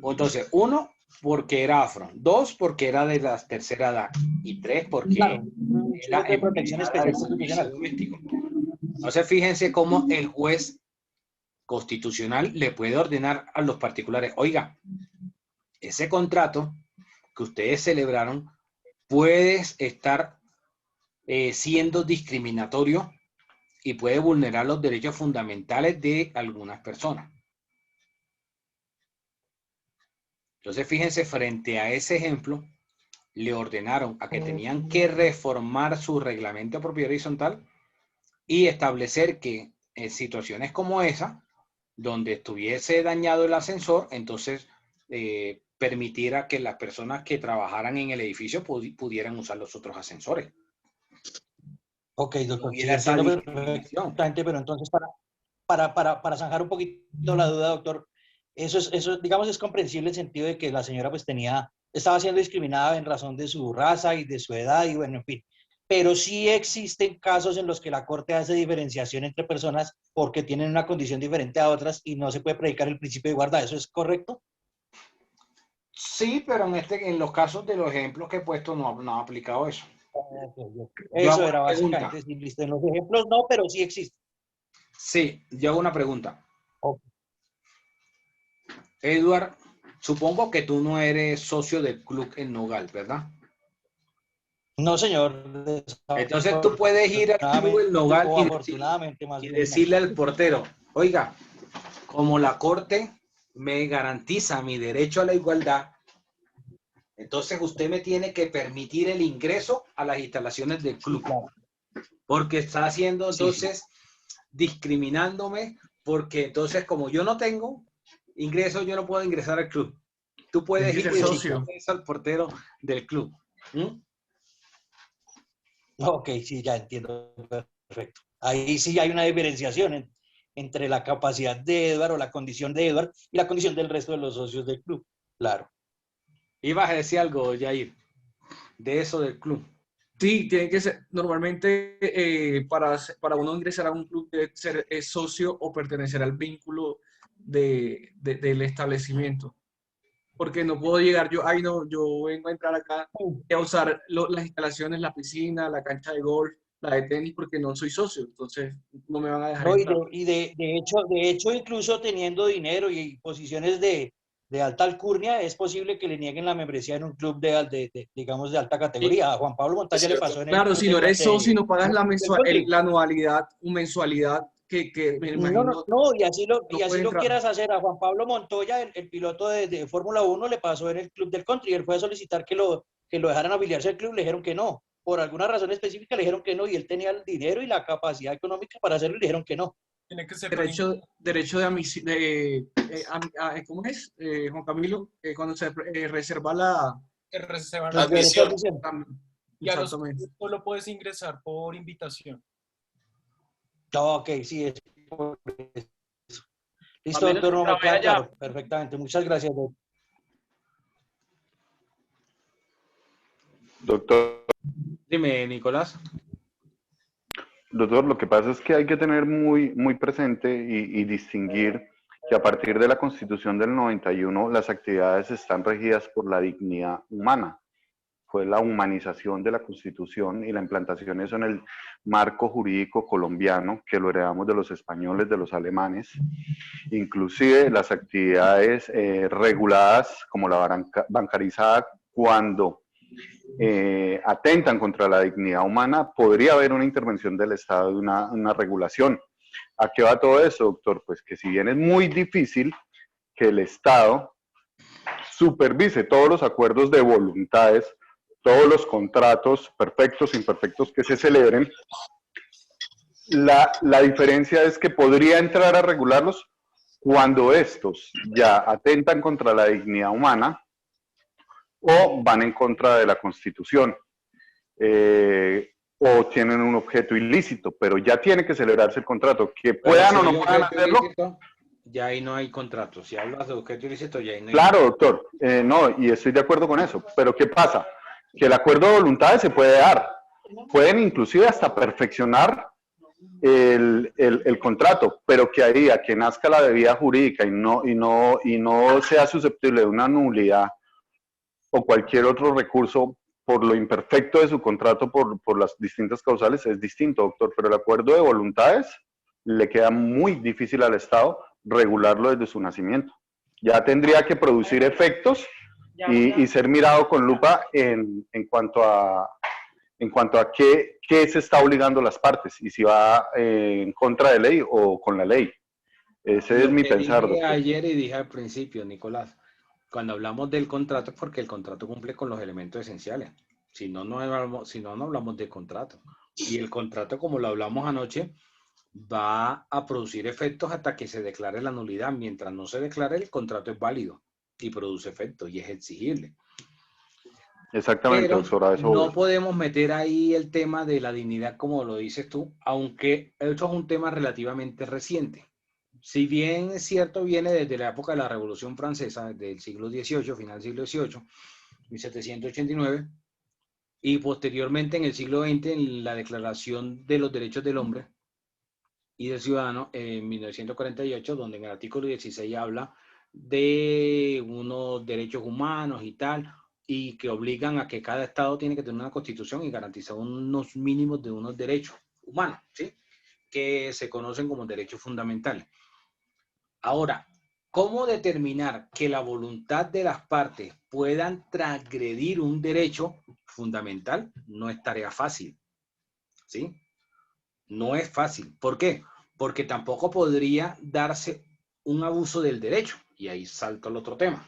Entonces, 1, porque era afro. 2, porque era de la tercera edad. Y 3, porque era de protección especial constitucional. doméstico. Entonces, fíjense cómo el juez constitucional le puede ordenar a los particulares, oiga, ese contrato que ustedes celebraron puede estar siendo discriminatorio y puede vulnerar los derechos fundamentales de algunas personas. Entonces, fíjense, frente a ese ejemplo, le ordenaron a que tenían que reformar su reglamento de propiedad horizontal y establecer que en situaciones como esa, donde estuviese dañado el ascensor, entonces permitiera que las personas que trabajaran en el edificio pudieran usar los otros ascensores. Ok, doctor. Sí, Hubiera esa entiendo discriminación. perfectamente, pero entonces para zanjar un poquito la duda, doctor, eso, digamos, es comprensible el sentido de que la señora pues estaba siendo discriminada en razón de su raza y de su edad y bueno, en fin. Pero sí existen casos en los que la Corte hace diferenciación entre personas porque tienen una condición diferente a otras y no se puede predicar el principio de igualdad. ¿Eso es correcto? Sí, pero en los casos de los ejemplos que he puesto no ha aplicado eso. Eso era básicamente, sí, listo. En los ejemplos no, pero sí existe. Sí, yo hago una pregunta. Okay. Edward, supongo que tú no eres socio del club en Nogal, ¿verdad? No, señor. Entonces tú puedes ir al club en Nogal y decirle al portero, oiga, como la Corte me garantiza mi derecho a la igualdad, Entonces usted me tiene que permitir el ingreso a las instalaciones del club. Porque está haciendo entonces discriminándome, porque entonces como yo no tengo ingreso, yo no puedo ingresar al club. Tú puedes ir al portero del club. Ok, sí, ya entiendo. Perfecto. Ahí sí hay una diferenciación entre la capacidad de Edward o la condición de Edward y la condición del resto de los socios del club. Claro. Ibas a decir algo, Jair, de eso del club. Sí, tiene que ser, normalmente para uno ingresar a un club debe ser socio o pertenecer al vínculo del establecimiento. Porque no puedo llegar yo, ay no, yo vengo a entrar acá y a usar las instalaciones, la piscina, la cancha de golf, la de tenis, porque no soy socio, entonces no me van a dejar No, entrar. de hecho, incluso teniendo dinero y posiciones de alta alcurnia, es posible que le nieguen la membresía en un club digamos, de alta categoría. A Juan Pablo Montoya le pasó en el Claro, club si de no eres socio y no pagas del la anualidad o mensualidad que me imagino. No, y así lo entrar. quieras hacer. A Juan Pablo Montoya, el piloto de Fórmula 1, le pasó en el club del country. Él fue a solicitar que lo dejaran afiliarse al club, le dijeron que no. Por alguna razón específica le dijeron que no, y él tenía el dinero y la capacidad económica para hacerlo y le dijeron que no. Tiene que ser derecho ¿cómo es, Juan Camilo? Cuando se reserva la admisión. Y a los solo puedes ingresar por invitación. Ok, sí, es por eso. Listo, doctor, no me queda claro. Perfectamente, muchas gracias. Doctor. Dime, Nicolás. Doctor, lo que pasa es que hay que tener muy presente y distinguir que a partir de la Constitución del 91 las actividades están regidas por la dignidad humana. Fue la humanización de la Constitución y la implantación de eso en el marco jurídico colombiano, que lo heredamos de los españoles, de los alemanes. Inclusive las actividades reguladas, como la bancarizada, cuando atentan contra la dignidad humana, podría haber una intervención del Estado y una regulación. ¿A qué va todo eso, doctor? Pues que si bien es muy difícil que el Estado supervise todos los acuerdos de voluntades, todos los contratos perfectos, imperfectos que se celebren, la diferencia es que podría entrar a regularlos cuando estos ya atentan contra la dignidad humana o van en contra de la Constitución, o tienen un objeto ilícito, pero ya tiene que celebrarse el contrato. Que puedan o no puedan hacerlo. Ya ahí no hay contrato. Si hablas de objeto ilícito, ya ahí no hay. Claro, doctor. No, y estoy de acuerdo con eso. Pero ¿qué pasa? Que el acuerdo de voluntades se puede dar. Pueden inclusive hasta perfeccionar el contrato, pero que ahí a que nazca la debida jurídica y no sea susceptible de una nulidad o cualquier otro recurso por lo imperfecto de su contrato por las distintas causales, es distinto, doctor. Pero el acuerdo de voluntades le queda muy difícil al Estado regularlo desde su nacimiento. Ya tendría que producir efectos y ser mirado con lupa en cuanto a qué se está obligando a las partes y si va en contra de ley o con la ley. Ese es mi pensar, dije doctor. Ayer y dije al principio, Nicolás, cuando hablamos del contrato es porque el contrato cumple con los elementos esenciales. Si no, no hablamos de contrato. Y el contrato, como lo hablamos anoche, va a producir efectos hasta que se declare la nulidad. Mientras no se declare, el contrato es válido y produce efectos y es exigible. Exactamente, Pero doctor. A eso no voy. podemos meter ahí el tema de la dignidad como lo dices tú, aunque esto es un tema relativamente reciente. Si bien es cierto, viene desde la época de la Revolución Francesa, del siglo XVIII, final del siglo XVIII, 1789, y posteriormente en el siglo XX, en la Declaración de los Derechos del Hombre y del Ciudadano, en 1948, donde en el artículo 16 habla de unos derechos humanos y tal, y que obligan a que cada Estado tiene que tener una constitución y garantizar unos mínimos de unos derechos humanos, ¿sí? Que se conocen como derechos fundamentales. Ahora, ¿cómo determinar que la voluntad de las partes puedan transgredir un derecho fundamental? No es tarea fácil, ¿sí? No es fácil. ¿Por qué? Porque tampoco podría darse un abuso del derecho. Y ahí salto al otro tema.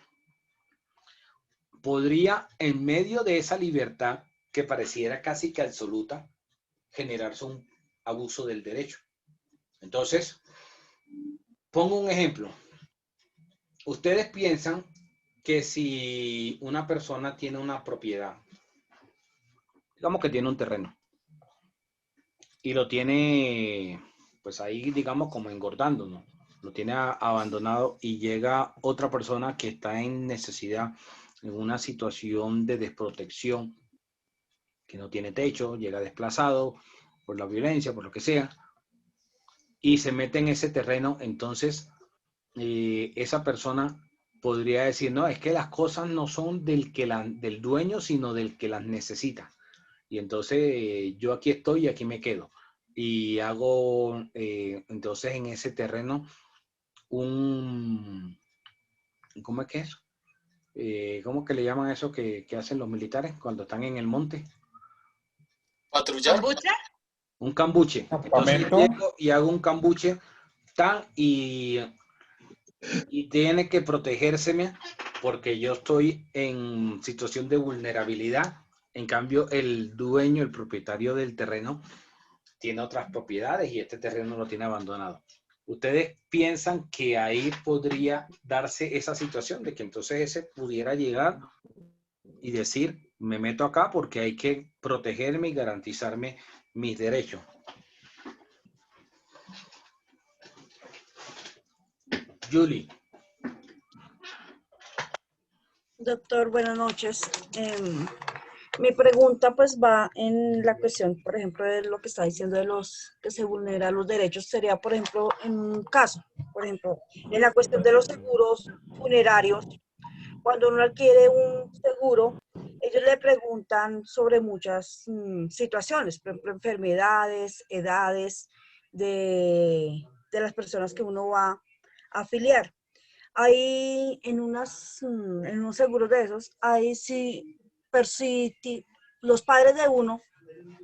podría, en medio de esa libertad que pareciera casi que absoluta, generarse un abuso del derecho. Entonces, pongo un ejemplo. Ustedes piensan que si una persona tiene una propiedad, digamos que tiene un terreno, y lo tiene, pues ahí, digamos, como engordando, ¿no? Lo tiene abandonado y llega otra persona que está en necesidad, en una situación de desprotección, que no tiene techo, llega desplazado por la violencia, por lo que sea, y se mete en ese terreno. Entonces esa persona podría decir, no, es que las cosas no son del dueño, sino del que las necesita. Y entonces yo aquí estoy y aquí me quedo. Y hago entonces en ese terreno ¿cómo es que es? ¿Cómo que le llaman eso que hacen los militares cuando están en el monte? ¿Patrullar? Un cambuche. Entonces yo llego y hago un cambuche y tiene que protegérseme porque yo estoy en situación de vulnerabilidad. En cambio, el dueño, el propietario del terreno, tiene otras propiedades y este terreno lo tiene abandonado. ¿Ustedes piensan que ahí podría darse esa situación de que entonces ese pudiera llegar y decir, me meto acá porque hay que protegerme y garantizarme mis derechos? Julie. Doctor, buenas noches. Mi pregunta pues va en la cuestión, por ejemplo, de lo que está diciendo de los que se vulneran los derechos. Sería, por ejemplo, en un caso, por ejemplo, en la cuestión de los seguros funerarios, cuando uno adquiere un seguro, ellos le preguntan sobre muchas situaciones, por ejemplo, enfermedades, edades de las personas que uno va a afiliar. Hay en unos seguros de esos, hay si los padres de uno,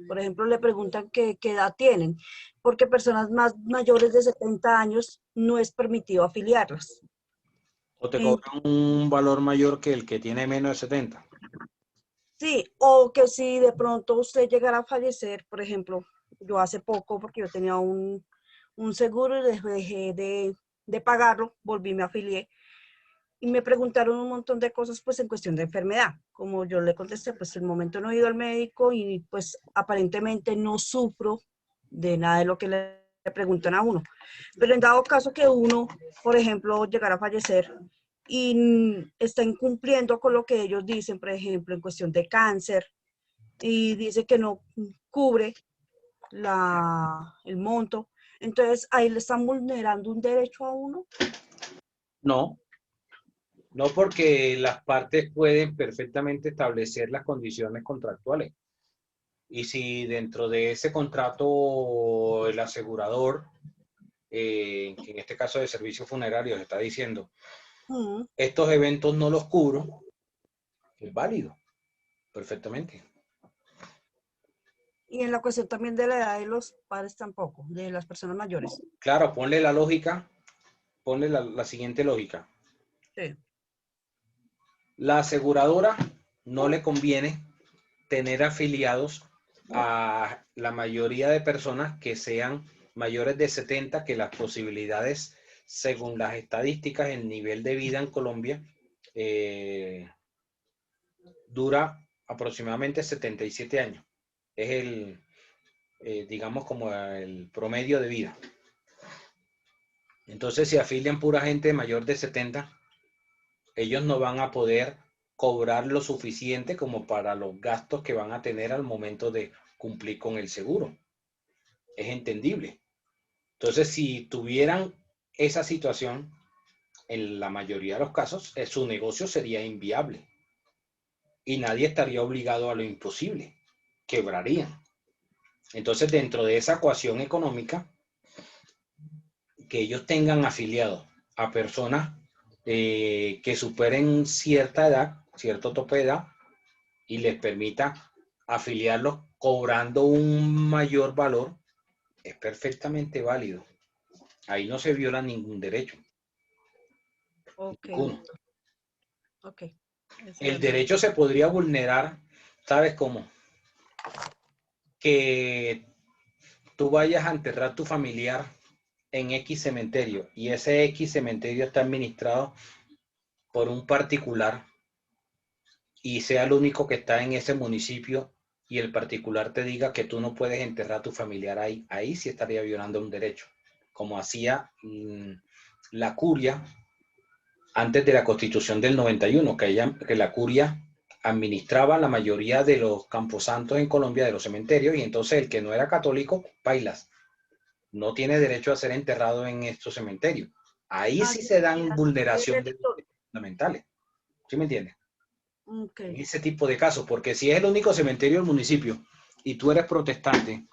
por ejemplo, le preguntan qué edad tienen, porque personas más mayores de 70 años no es permitido afiliarlas. ¿O te cobran un valor mayor que el que tiene menos de 70? Sí, o que si de pronto usted llegara a fallecer, por ejemplo, yo hace poco, porque yo tenía un seguro y dejé de pagarlo, volví, me afilié, y me preguntaron un montón de cosas pues en cuestión de enfermedad. Como yo le contesté, pues el momento no he ido al médico y pues aparentemente no sufro de nada de lo que le preguntan a uno. Pero en dado caso que uno, por ejemplo, llegara a fallecer y está incumpliendo con lo que ellos dicen, por ejemplo, en cuestión de cáncer, y dice que no cubre el monto, entonces ahí le están vulnerando un derecho a uno. No, no, porque las partes pueden perfectamente establecer las condiciones contractuales. Y si dentro de ese contrato el asegurador, que en este caso de servicios funerarios, está diciendo, estos eventos no los cubro, es válido, perfectamente. Y en la cuestión también de la edad de los padres tampoco, de las personas mayores. Claro, ponle la lógica, ponle la siguiente lógica. Sí. La aseguradora no le conviene tener afiliados a la mayoría de personas que sean mayores de 70, que las posibilidades, según las estadísticas, el nivel de vida en Colombia dura aproximadamente 77 años. Es digamos, como el promedio de vida. Entonces, si afilian pura gente mayor de 70, ellos no van a poder cobrar lo suficiente como para los gastos que van a tener al momento de cumplir con el seguro. Es entendible. Entonces, si tuvieran esa situación, en la mayoría de los casos, su negocio sería inviable y nadie estaría obligado a lo imposible. Quebrarían. Entonces, dentro de esa ecuación económica, que ellos tengan afiliados a personas que superen cierta edad, cierto tope de edad, y les permita afiliarlos cobrando un mayor valor, es perfectamente válido. Ahí no se viola ningún derecho. Ok. Ninguno. Ok. El derecho se podría vulnerar, ¿sabes cómo? Que tú vayas a enterrar a tu familiar en X cementerio y ese X cementerio está administrado por un particular y sea el único que está en ese municipio y el particular te diga que tú no puedes enterrar a tu familiar ahí, ahí sí estaría violando un derecho, como hacía la curia antes de la Constitución del 91, que la curia administraba la mayoría de los camposantos en Colombia, de los cementerios, y entonces el que no era católico, bailas, no tiene derecho a ser enterrado en estos cementerios. Ahí sí se dan vulneración de derechos fundamentales. ¿Sí me entiendes? En ese tipo de casos, porque si es el único cementerio del municipio y tú eres protestante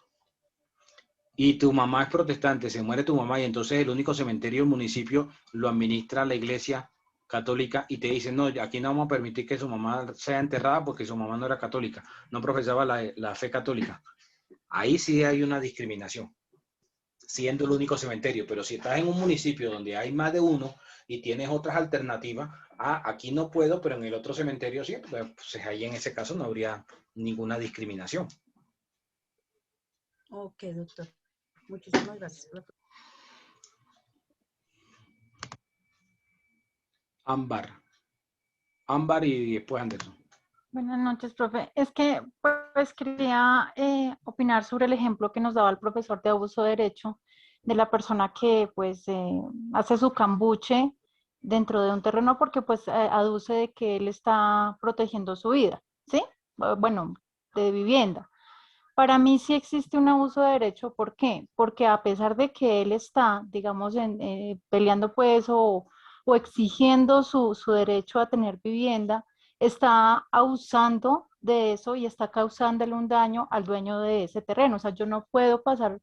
y tu mamá es protestante, se muere tu mamá y entonces el único cementerio del municipio lo administra la iglesia católica y te dicen, no, aquí no vamos a permitir que su mamá sea enterrada porque su mamá no era católica, no profesaba la fe católica. Ahí sí hay una discriminación, siendo el único cementerio, pero si estás en un municipio donde hay más de uno y tienes otras alternativas, aquí no puedo, pero en el otro cementerio sí, pues ahí en ese caso no habría ninguna discriminación. Ok, doctor. Muchísimas gracias. Ámbar y después Anderson. Buenas noches, profe. Es que pues quería opinar sobre el ejemplo que nos daba el profesor de abuso de derecho de la persona que pues hace su cambuche dentro de un terreno porque pues aduce de que él está protegiendo su vida, ¿sí? Bueno, de vivienda. Para mí sí existe un abuso de derecho, ¿por qué? Porque a pesar de que él está, digamos, peleando pues o exigiendo su derecho a tener vivienda, está abusando de eso y está causándole un daño al dueño de ese terreno. O sea, yo no puedo pasar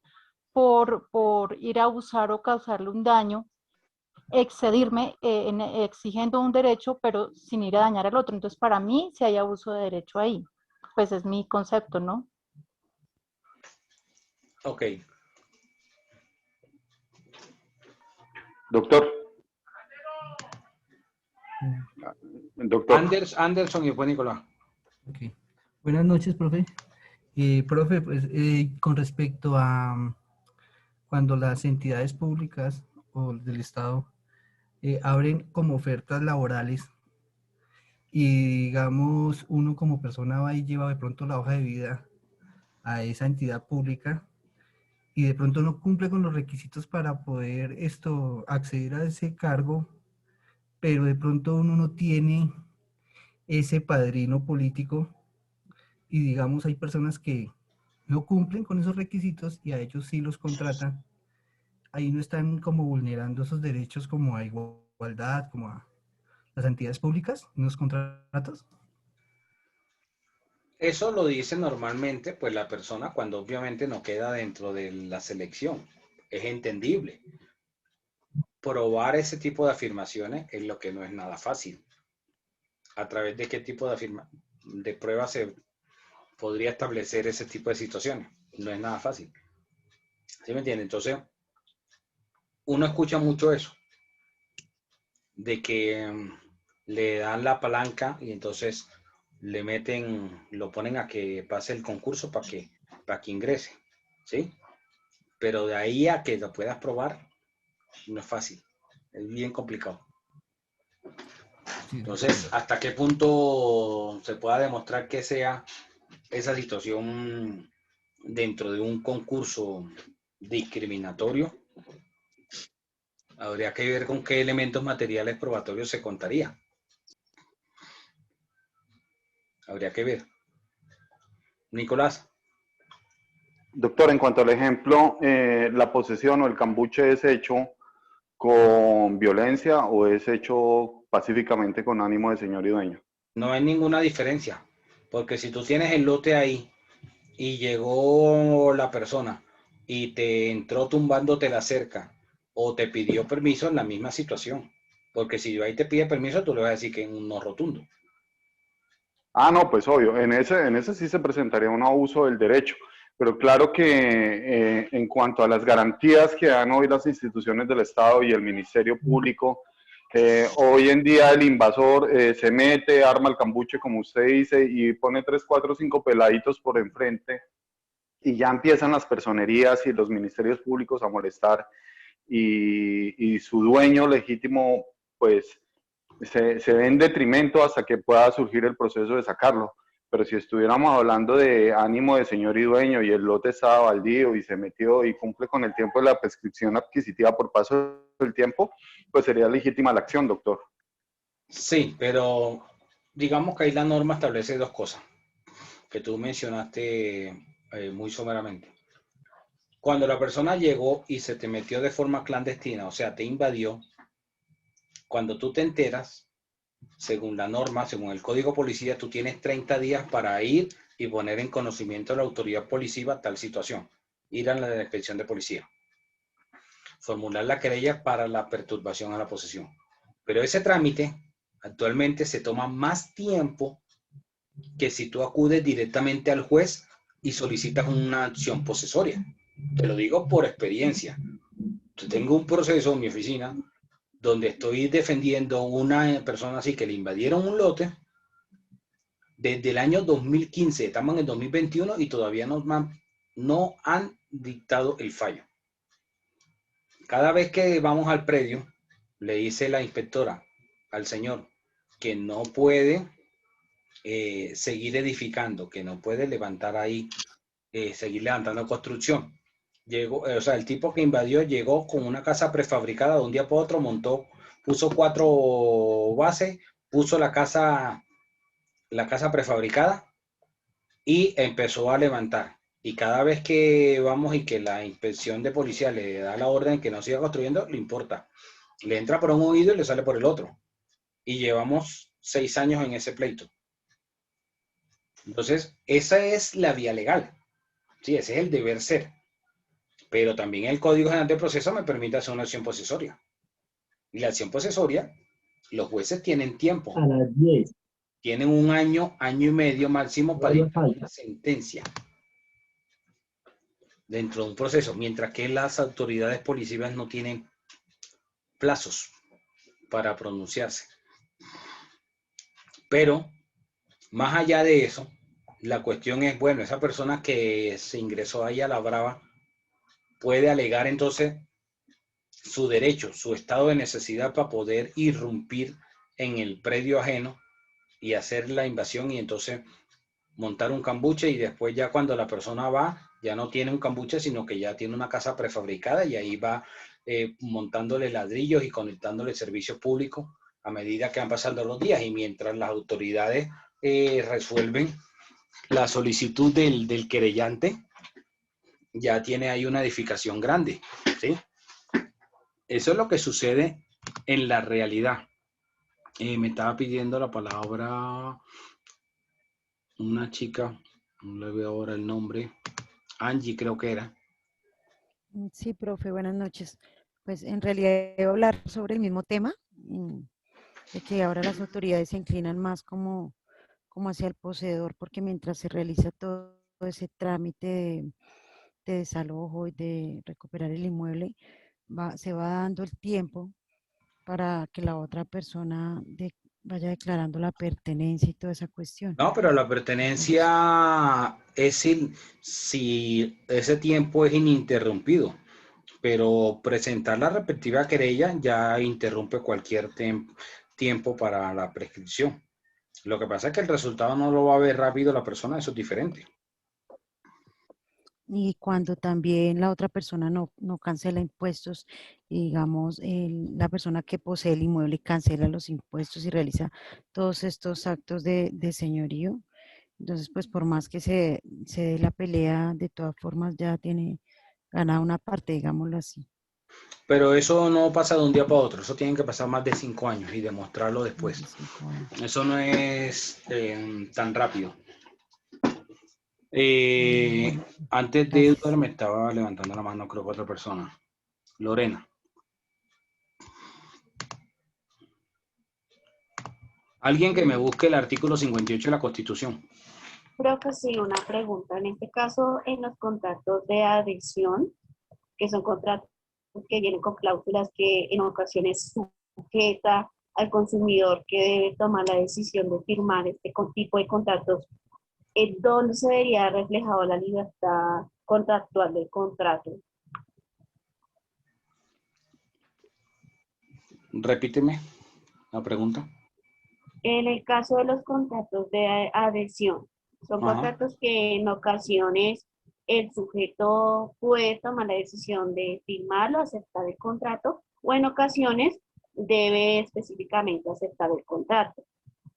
por ir a abusar o causarle un daño, excedirme exigiendo un derecho, pero sin ir a dañar al otro. Entonces, para mí sí hay abuso de derecho ahí. Pues es mi concepto, ¿no? Ok. Doctor. Doctor. Anderson y después Nicolás. Okay. Buenas noches, profe. Profe, pues con respecto a cuando las entidades públicas o del Estado abren como ofertas laborales y digamos uno como persona va y lleva de pronto la hoja de vida a esa entidad pública y de pronto no cumple con los requisitos para poder acceder a ese cargo, pero de pronto uno no tiene ese padrino político y digamos hay personas que no cumplen con esos requisitos y a ellos sí los contratan, ahí no están como vulnerando esos derechos como a igualdad, como a las entidades públicas en los contratos. Eso lo dice normalmente pues la persona cuando obviamente no queda dentro de la selección. Es entendible. Probar ese tipo de afirmaciones es lo que no es nada fácil. ¿A través de qué tipo de pruebas se podría establecer ese tipo de situaciones? No es nada fácil. ¿Sí me entiende? Entonces, uno escucha mucho eso, de que le dan la palanca y entonces le meten, lo ponen a que pase el concurso para que ingrese, ¿sí? Pero de ahí a que lo puedas probar, no es fácil, es bien complicado. Entonces, ¿hasta qué punto se pueda demostrar que sea esa situación dentro de un concurso discriminatorio? Habría que ver con qué elementos materiales probatorios se contaría. Habría que ver. Nicolás. Doctor, en cuanto al ejemplo, ¿la posesión o el cambuche es hecho con violencia o es hecho pacíficamente con ánimo de señor y dueño? No hay ninguna diferencia, porque si tú tienes el lote ahí y llegó la persona y te entró tumbándote la cerca o te pidió permiso, en la misma situación. Porque si yo ahí te pide permiso, tú le vas a decir que es un no rotundo. Ah, no, pues obvio, en ese sí se presentaría un abuso del derecho, pero claro que en cuanto a las garantías que dan hoy las instituciones del Estado y el Ministerio Público Hoy en día el invasor se mete, arma el cambuche, como usted dice, y pone 3, 4, 5 peladitos por enfrente, y ya empiezan las personerías y los ministerios públicos a molestar, y su dueño legítimo, pues, se ve en detrimento hasta que pueda surgir el proceso de sacarlo. Pero si estuviéramos hablando de ánimo de señor y dueño, y el lote estaba baldío y se metió y cumple con el tiempo de la prescripción adquisitiva por paso del tiempo, pues sería legítima la acción, doctor. Sí, pero digamos que ahí la norma establece dos cosas que tú mencionaste muy someramente. Cuando la persona llegó y se te metió de forma clandestina, o sea, te invadió, cuando tú te enteras, según la norma, según el Código Policía, tú tienes 30 días para ir y poner en conocimiento de la autoridad policiva tal situación. Ir a la inspección de policía. Formular la querella para la perturbación a la posesión. Pero ese trámite actualmente se toma más tiempo que si tú acudes directamente al juez y solicitas una acción posesoria. Te lo digo por experiencia. Yo tengo un proceso en mi oficina donde estoy defendiendo a una persona así que le invadieron un lote desde el año 2015. Estamos en el 2021 y todavía no han dictado el fallo. Cada vez que vamos al predio, le dice la inspectora al señor que no puede seguir edificando, que no puede levantar ahí, seguir levantando construcción. Llegó, o sea, el tipo que invadió llegó con una casa prefabricada de un día para otro, montó, puso 4 bases, puso la casa prefabricada y empezó a levantar. Y cada vez que vamos y que la inspección de policía le da la orden que no siga construyendo, le importa. Le entra por un oído y le sale por el otro. Y llevamos 6 años en ese pleito. Entonces, esa es la vía legal. Sí, ese es el deber ser. Pero también el Código General de Proceso me permite hacer una acción posesoria. Y la acción posesoria, los jueces tienen tiempo. A las 10. Tienen 1 año, año y medio máximo para dictar una sentencia dentro de un proceso, mientras que las autoridades policivas no tienen plazos para pronunciarse. Pero, más allá de eso, la cuestión es, bueno, esa persona que se ingresó ahí a la brava puede alegar entonces su derecho, su estado de necesidad para poder irrumpir en el predio ajeno y hacer la invasión y entonces montar un cambuche, y después ya cuando la persona va, ya no tiene un cambuche, sino que ya tiene una casa prefabricada y ahí va montándole ladrillos y conectándole servicios públicos a medida que van pasando los días, y mientras las autoridades resuelven la solicitud del querellante, ya tiene ahí una edificación grande, ¿sí? Eso es lo que sucede en la realidad. Me estaba pidiendo la palabra una chica, no le veo ahora el nombre, Angie creo que era. Sí, profe, buenas noches. Pues en realidad debo hablar sobre el mismo tema, de que ahora las autoridades se inclinan más como hacia el poseedor, porque mientras se realiza todo ese trámite de desalojo y de recuperar el inmueble, se va dando el tiempo para que la otra persona vaya declarando la pertenencia y toda esa cuestión. No, pero la pertenencia es si ese tiempo es ininterrumpido, pero presentar la respectiva querella ya interrumpe cualquier tiempo para la prescripción. Lo que pasa es que el resultado no lo va a ver rápido la persona, eso es diferente. Y cuando también la otra persona no cancela impuestos, y digamos, la persona que posee el inmueble cancela los impuestos y realiza todos estos actos de señorío, entonces pues por más que se dé la pelea, de todas formas ya tiene ganada una parte, digámoslo así. Pero eso no pasa de un día para otro, eso tiene que pasar más de 5 años y demostrarlo después. Eso no es tan rápido. Antes de Edward me estaba levantando la mano, creo que otra persona. Lorena. Alguien que me busque el artículo 58 de la Constitución. Profe, sí, una pregunta. En este caso, en los contratos de adhesión, que son contratos que vienen con cláusulas que en ocasiones sujeta al consumidor que debe tomar la decisión de firmar este tipo de contratos, ¿dónde se vería reflejado la libertad contractual del contrato? Repíteme la pregunta. En el caso de los contratos de adhesión, son Ajá. contratos que en ocasiones el sujeto puede tomar la decisión de firmarlo, aceptar el contrato, o en ocasiones debe específicamente aceptar el contrato.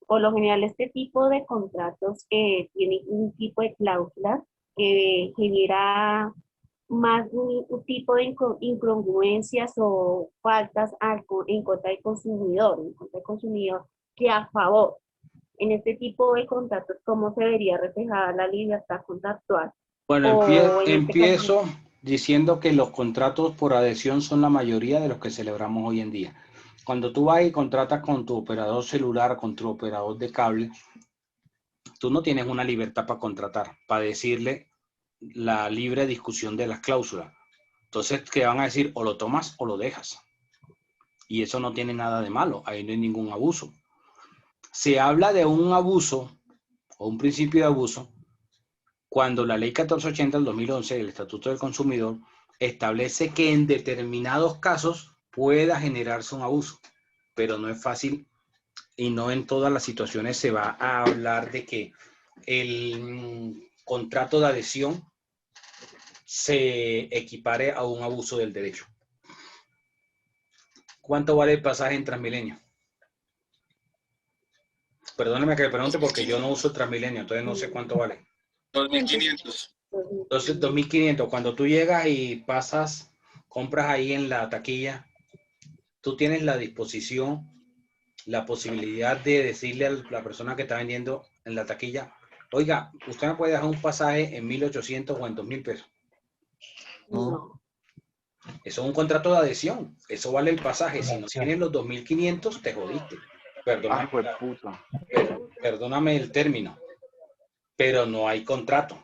Por lo general, este tipo de contratos tiene un tipo de cláusulas que genera más un tipo de incongruencias o faltas en contra del consumidor, que a favor. En este tipo de contratos, ¿cómo se vería reflejada la libertad contractual? Bueno, O en este caso, empiezo diciendo que los contratos por adhesión son la mayoría de los que celebramos hoy en día. Cuando tú vas y contratas con tu operador celular, con tu operador de cable, tú no tienes una libertad para contratar, para decirle la libre discusión de las cláusulas. Entonces, ¿qué van a decir? O lo tomas o lo dejas. Y eso no tiene nada de malo, ahí no hay ningún abuso. Se habla de un abuso o un principio de abuso cuando la ley 1480 del 2011, el Estatuto del Consumidor, establece que en determinados casos pueda generarse un abuso, pero no es fácil y no en todas las situaciones se va a hablar de que el contrato de adhesión se equipare a un abuso del derecho. ¿Cuánto vale el pasaje en Transmilenio? Perdóneme que le pregunte porque yo no uso Transmilenio, entonces no sé cuánto vale. 2.500. Entonces, 2.500. Cuando tú llegas y pasas, compras ahí en la taquilla, tú tienes la disposición, la posibilidad de decirle a la persona que está vendiendo en la taquilla, oiga, usted me puede dejar un pasaje en 1.800 o en 2.000 pesos. no. Eso es un contrato de adhesión. Eso vale el pasaje. Si no tienes los 2.500, te jodiste. Perdóname, perdóname el término. Pero no hay contrato.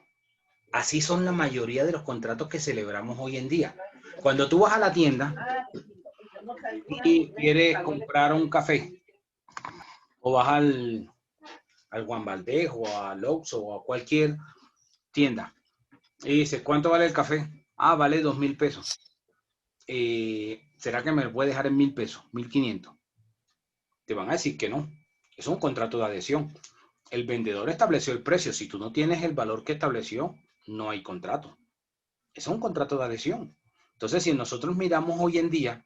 Así son la mayoría de los contratos que celebramos hoy en día. Cuando tú vas a la tienda y quieres comprar un café, o vas al Juan Valdez o al Oxxo o a cualquier tienda y dices, ¿cuánto vale el café? Ah, vale 2.000 pesos. ¿Será que me lo puede dejar en 1.000 pesos? 1.500. Te van a decir que no. Es un contrato de adhesión. El vendedor estableció el precio. Si tú no tienes el valor que estableció, no hay contrato. Es un contrato de adhesión. Entonces, si nosotros miramos hoy en día,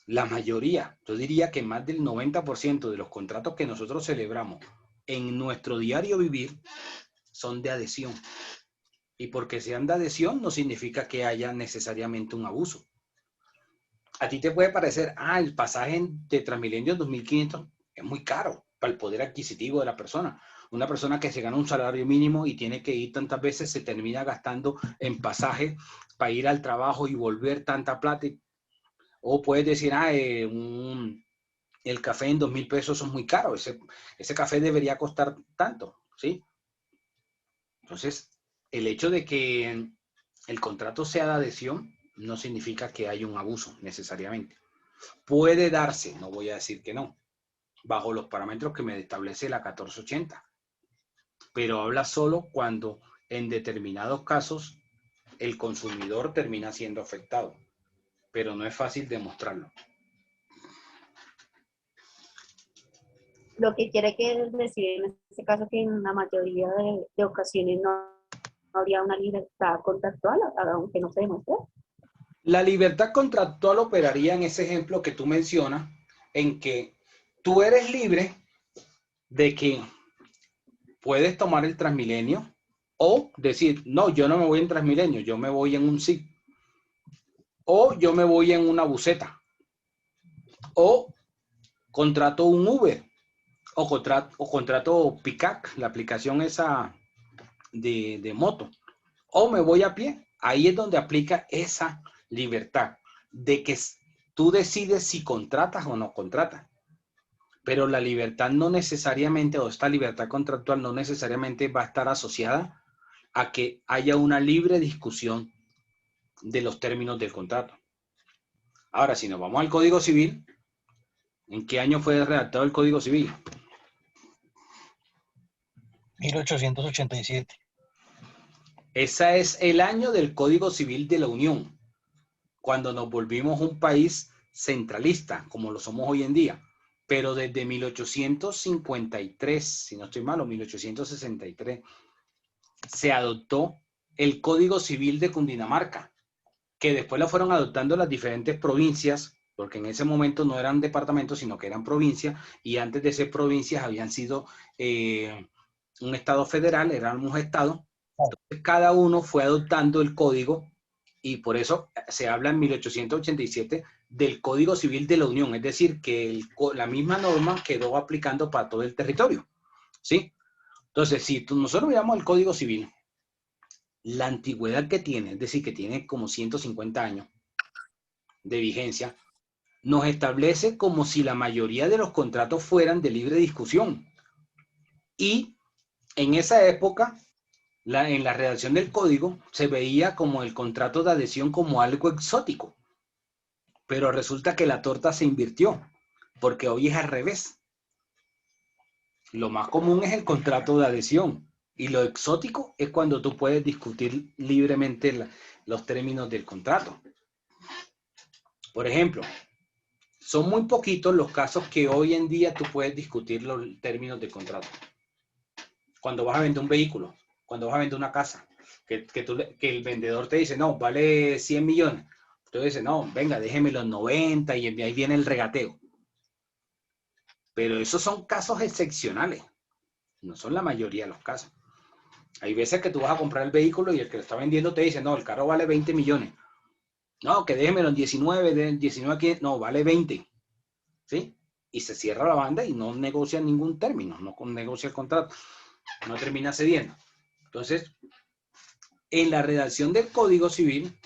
la mayoría, yo diría que más del 90% de los contratos que nosotros celebramos en nuestro diario vivir son de adhesión. Y porque sean de adhesión no significa que haya necesariamente un abuso. A ti te puede parecer, el pasaje de Transmilenio 2.500 es muy caro para el poder adquisitivo de la persona. Una persona que se gana un salario mínimo y tiene que ir tantas veces se termina gastando en pasaje para ir al trabajo y volver tanta plata. O puedes decir, el café en 2.000 pesos es muy caro. Ese café debería costar tanto, ¿sí? Entonces, el hecho de que el contrato sea de adhesión no significa que haya un abuso necesariamente. Puede darse, no voy a decir que no, bajo los parámetros que me establece la 1480. Pero habla solo cuando en determinados casos el consumidor termina siendo afectado. Pero no es fácil demostrarlo. Lo que quiere que decir en este caso que en la mayoría de ocasiones no habría una libertad contractual, aunque no se demuestre. La libertad contractual operaría en ese ejemplo que tú mencionas, en que tú eres libre de que puedes tomar el Transmilenio o decir, no, yo no me voy en Transmilenio, yo me voy en un SIC. O yo me voy en una buseta. O contrato un Uber. O contrato Picac, la aplicación esa de moto. O me voy a pie. Ahí es donde aplica esa libertad de que tú decides si contratas o no contratas. Pero la libertad no necesariamente, o esta libertad contractual no necesariamente va a estar asociada a que haya una libre discusión de los términos del contrato. Ahora, si nos vamos al Código Civil, ¿En qué año fue redactado el Código Civil? 1887. Ese es el año del Código Civil de la Unión, cuando nos volvimos un país centralista, como lo somos hoy en día. Pero desde 1853, si no estoy mal, o 1863, se adoptó el Código Civil de Cundinamarca, que después lo fueron adoptando las diferentes provincias, porque en ese momento no eran departamentos, sino que eran provincias, y antes de ser provincias habían sido un estado federal, éramos estados. Entonces cada uno fue adoptando el código, y por eso se habla en 1887 del Código Civil de la Unión, es decir, que la misma norma quedó aplicando para todo el territorio, ¿sí? Entonces, si nosotros miramos el Código Civil, la antigüedad que tiene, es decir, que tiene como 150 años de vigencia, nos establece como si la mayoría de los contratos fueran de libre discusión. Y en esa época, en la redacción del código, se veía como el contrato de adhesión como algo exótico. Pero resulta que la torta se invirtió, porque hoy es al revés. Lo más común es el contrato de adhesión, y lo exótico es cuando tú puedes discutir libremente los términos del contrato. Por ejemplo, son muy poquitos los casos que hoy en día tú puedes discutir los términos del contrato. Cuando vas a vender un vehículo, cuando vas a vender una casa, que el vendedor te dice, no, vale 100 millones. Tú dices, no, venga, déjeme los 90 y ahí viene el regateo. Pero esos son casos excepcionales, no son la mayoría de los casos. Hay veces que tú vas a comprar el vehículo y el que lo está vendiendo te dice, no, el carro vale 20 millones. No, que déjemelo en 19, de 19 aquí, no, vale 20. ¿Sí? Y se cierra la banda y no negocia ningún término, no negocia el contrato, no termina cediendo. Entonces, en la redacción del Código Civil,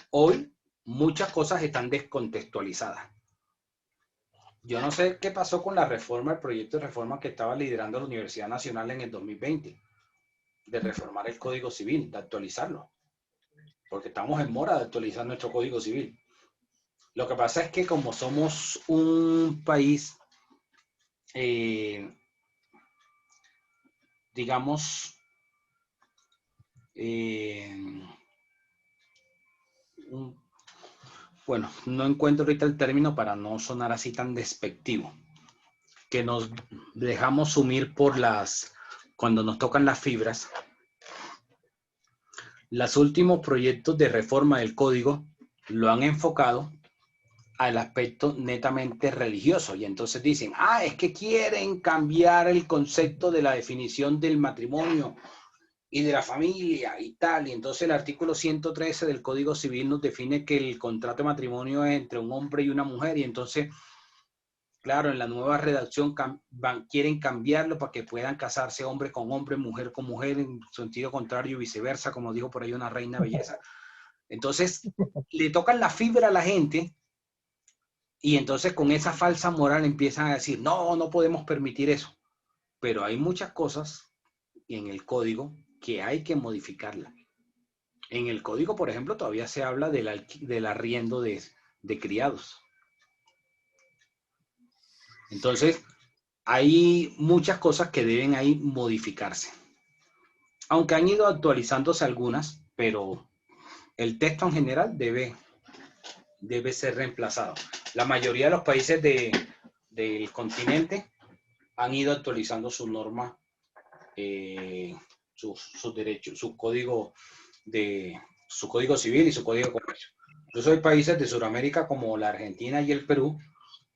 hoy muchas cosas están descontextualizadas. Yo no sé qué pasó con la reforma, el proyecto de reforma que estaba liderando la Universidad Nacional en el 2020, de reformar el Código Civil, de actualizarlo, porque estamos en mora de actualizar nuestro Código Civil. Lo que pasa es que como somos un país, digamos, bueno, no encuentro ahorita el término para no sonar así tan despectivo, que nos dejamos sumir por cuando nos tocan las fibras. Los últimos proyectos de reforma del código lo han enfocado al aspecto netamente religioso, y entonces dicen, es que quieren cambiar el concepto de la definición del matrimonio y de la familia y tal, y entonces el artículo 113 del Código Civil nos define que el contrato de matrimonio es entre un hombre y una mujer, y entonces, claro, en la nueva redacción quieren cambiarlo para que puedan casarse hombre con hombre, mujer con mujer, en sentido contrario y viceversa, como dijo por ahí una reina belleza. Entonces, le tocan la fibra a la gente, y entonces con esa falsa moral empiezan a decir, no, no podemos permitir eso. Pero hay muchas cosas en el código que hay que modificarla. En el código, por ejemplo, todavía se habla del arriendo de criados. Entonces, hay muchas cosas que deben ahí modificarse. Aunque han ido actualizándose algunas, pero el texto en general debe ser reemplazado. La mayoría de los países del continente han ido actualizando sus normas, sus derechos, su código civil y su código de comercio. Incluso hay países de Sudamérica como la Argentina y el Perú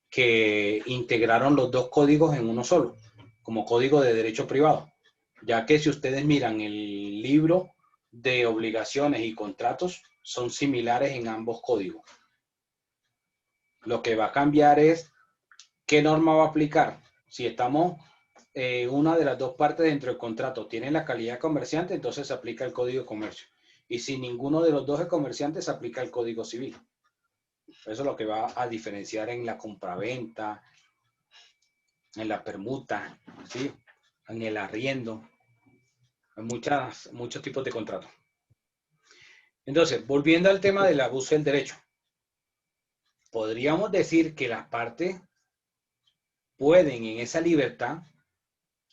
que integraron los dos códigos en uno solo, como código de derecho privado, ya que si ustedes miran el libro de obligaciones y contratos, son similares en ambos códigos. Lo que va a cambiar es qué norma va a aplicar. Si estamos, una de las dos partes dentro del contrato tiene la calidad de comerciante, entonces se aplica el Código de Comercio. Y si ninguno de los dos es comerciante, se aplica el Código Civil. Eso es lo que va a diferenciar en la compraventa, en la permuta, ¿sí? En el arriendo, en muchos tipos de contratos. Entonces, volviendo al tema del abuso del derecho. podríamos decir que las partes pueden en esa libertad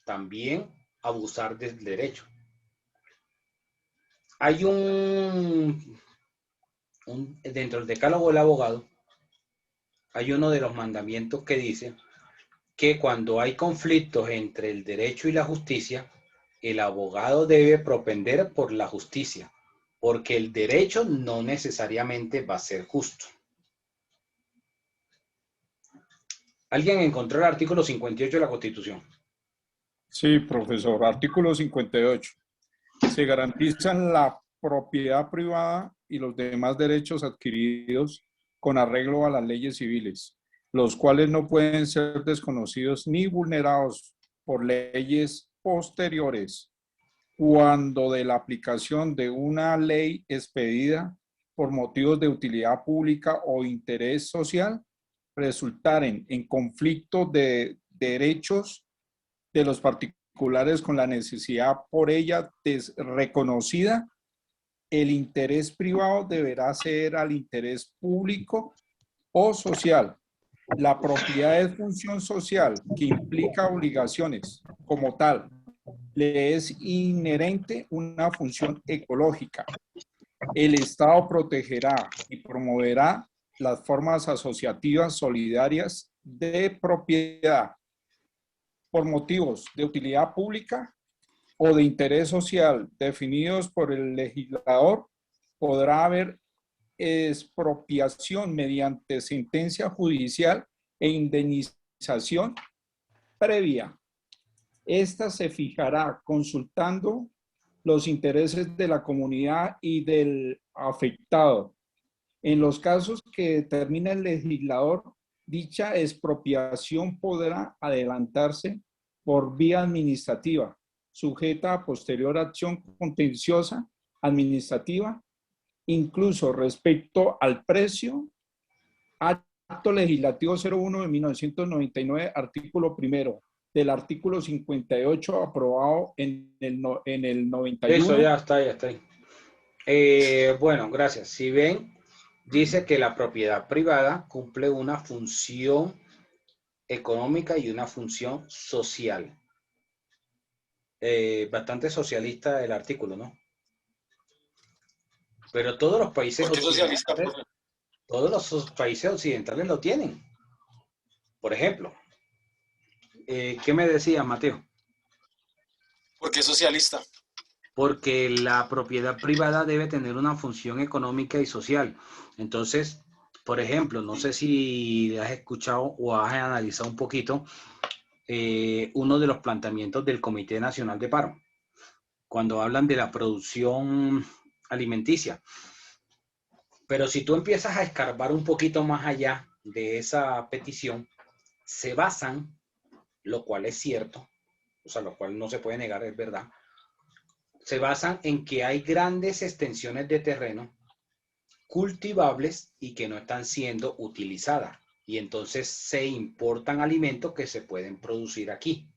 también abusar del derecho. Hay dentro del decálogo del abogado, hay uno de los mandamientos que dice que cuando hay conflictos entre el derecho y la justicia, el abogado debe propender por la justicia, porque el derecho no necesariamente va a ser justo. ¿Alguien encontró el artículo 58 de la Constitución? Sí, profesor. Artículo 58. Se garantizan la propiedad privada y los demás derechos adquiridos con arreglo a las leyes civiles, los cuales no pueden ser desconocidos ni vulnerados por leyes posteriores cuando de la aplicación de una ley expedida por motivos de utilidad pública o interés social resultaren en conflicto de derechos de los particulares con la necesidad por ella reconocida, el interés privado deberá ceder al interés público o social. La propiedad es función social que implica obligaciones. Como tal, le es inherente una función ecológica. El Estado protegerá y promoverá las formas asociativas solidarias de propiedad por motivos de utilidad pública o de interés social definidos por el legislador. Podrá haber expropiación mediante sentencia judicial e indemnización previa. Esta se fijará consultando los intereses de la comunidad y del afectado. En los casos que determine el legislador, dicha expropiación podrá adelantarse por vía administrativa, sujeta a posterior acción contenciosa administrativa, incluso respecto al precio. Acto Legislativo 01 de 1999, artículo primero, del artículo 58, aprobado en el 91. Eso ya está. Bueno, gracias. Si ven, dice que la propiedad privada cumple una función económica y una función social. Bastante socialista el artículo, ¿no? Pero todos los países occidentales, todos los países occidentales lo tienen. Por ejemplo, ¿qué me decías, Mateo? ¿Por qué socialista? Porque la propiedad privada debe tener una función económica y social. Entonces, por ejemplo, no sé si has escuchado o has analizado un poquito uno de los planteamientos del Comité Nacional de Paro, cuando hablan de la producción alimenticia. Pero si tú empiezas a escarbar un poquito más allá de esa petición, se basan, lo cual es cierto, o sea, lo cual no se puede negar, es verdad, se basan en que hay grandes extensiones de terreno cultivables y que no están siendo utilizadas. Y entonces se importan alimentos que se pueden producir aquí.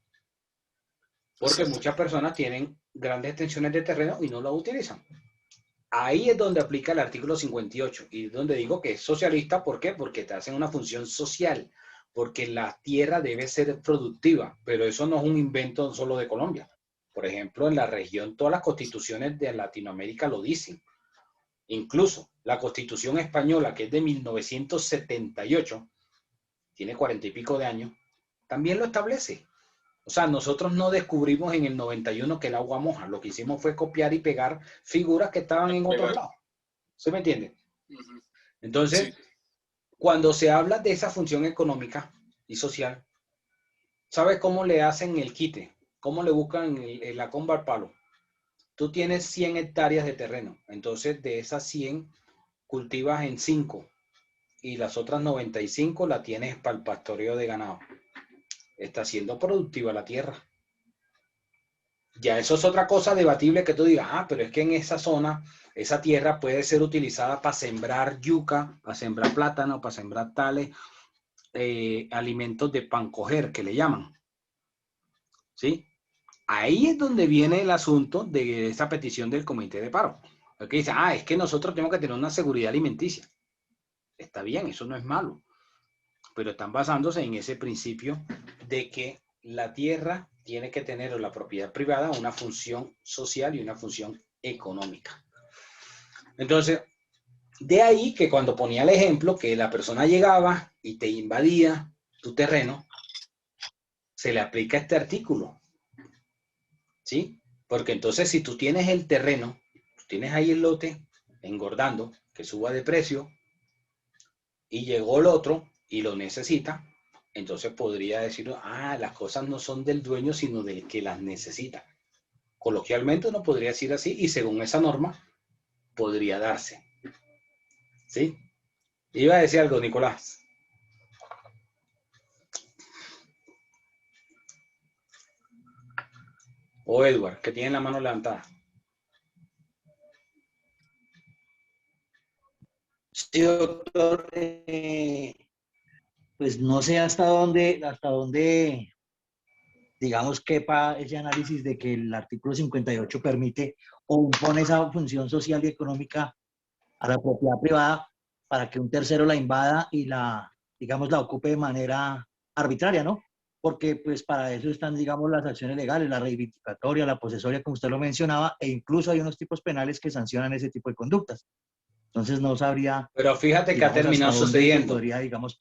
Porque muchas personas tienen grandes extensiones de terreno y no lo utilizan. Ahí es donde aplica el artículo 58 y donde digo que es socialista. ¿Por qué? Porque te hacen una función social. Porque la tierra debe ser productiva. Pero eso no es un invento solo de Colombia. Por ejemplo, en la región, todas las constituciones de Latinoamérica lo dicen. Incluso la Constitución española, que es de 1978, tiene 40 y pico de años, también lo establece. O sea, nosotros no descubrimos en el 91 que el agua moja. Lo que hicimos fue copiar y pegar figuras que estaban en otros lados. ¿Se me entiende? Entonces, cuando se habla de esa función económica y social, ¿sabes cómo le hacen el quite? ¿Cómo le buscan la comba al palo? Tú tienes 100 hectáreas de terreno. Entonces, de esas 100, cultivas en 5. Y las otras 95 la tienes para el pastoreo de ganado. Está siendo productiva la tierra. Ya eso es otra cosa debatible que tú digas, pero es que en esa zona, esa tierra puede ser utilizada para sembrar yuca, para sembrar plátano, para sembrar tales alimentos de pancoger, que le llaman. ¿Sí? Ahí es donde viene el asunto de esa petición del Comité de Paro. Porque dice, es que nosotros tenemos que tener una seguridad alimenticia. Está bien, eso no es malo, pero están basándose en ese principio de que la tierra tiene que tener, o la propiedad privada, una función social y una función económica. Entonces, de ahí que cuando ponía el ejemplo que la persona llegaba y te invadía tu terreno, se le aplica este artículo, ¿sí? Porque entonces si tú tienes el terreno, tienes ahí el lote engordando, que suba de precio, y llegó el otro y lo necesita, entonces podría decir, ah, las cosas no son del dueño, sino del que las necesita. Coloquialmente uno podría decir así, y según esa norma, podría darse. ¿Sí? Iba a decir algo, Nicolás. O Edward, que tiene la mano levantada. Sí, doctor. Pues no sé hasta dónde, digamos, quepa ese análisis de que el artículo 58 permite o impone esa función social y económica a la propiedad privada para que un tercero la invada y digamos, la ocupe de manera arbitraria, ¿no? Porque pues para eso están, digamos, las acciones legales, la reivindicatoria, la posesoria, como usted lo mencionaba, e incluso hay unos tipos penales que sancionan ese tipo de conductas. Entonces no sabría... Pero fíjate que ha digamos, terminado hasta dónde sucediendo. podría, digamos,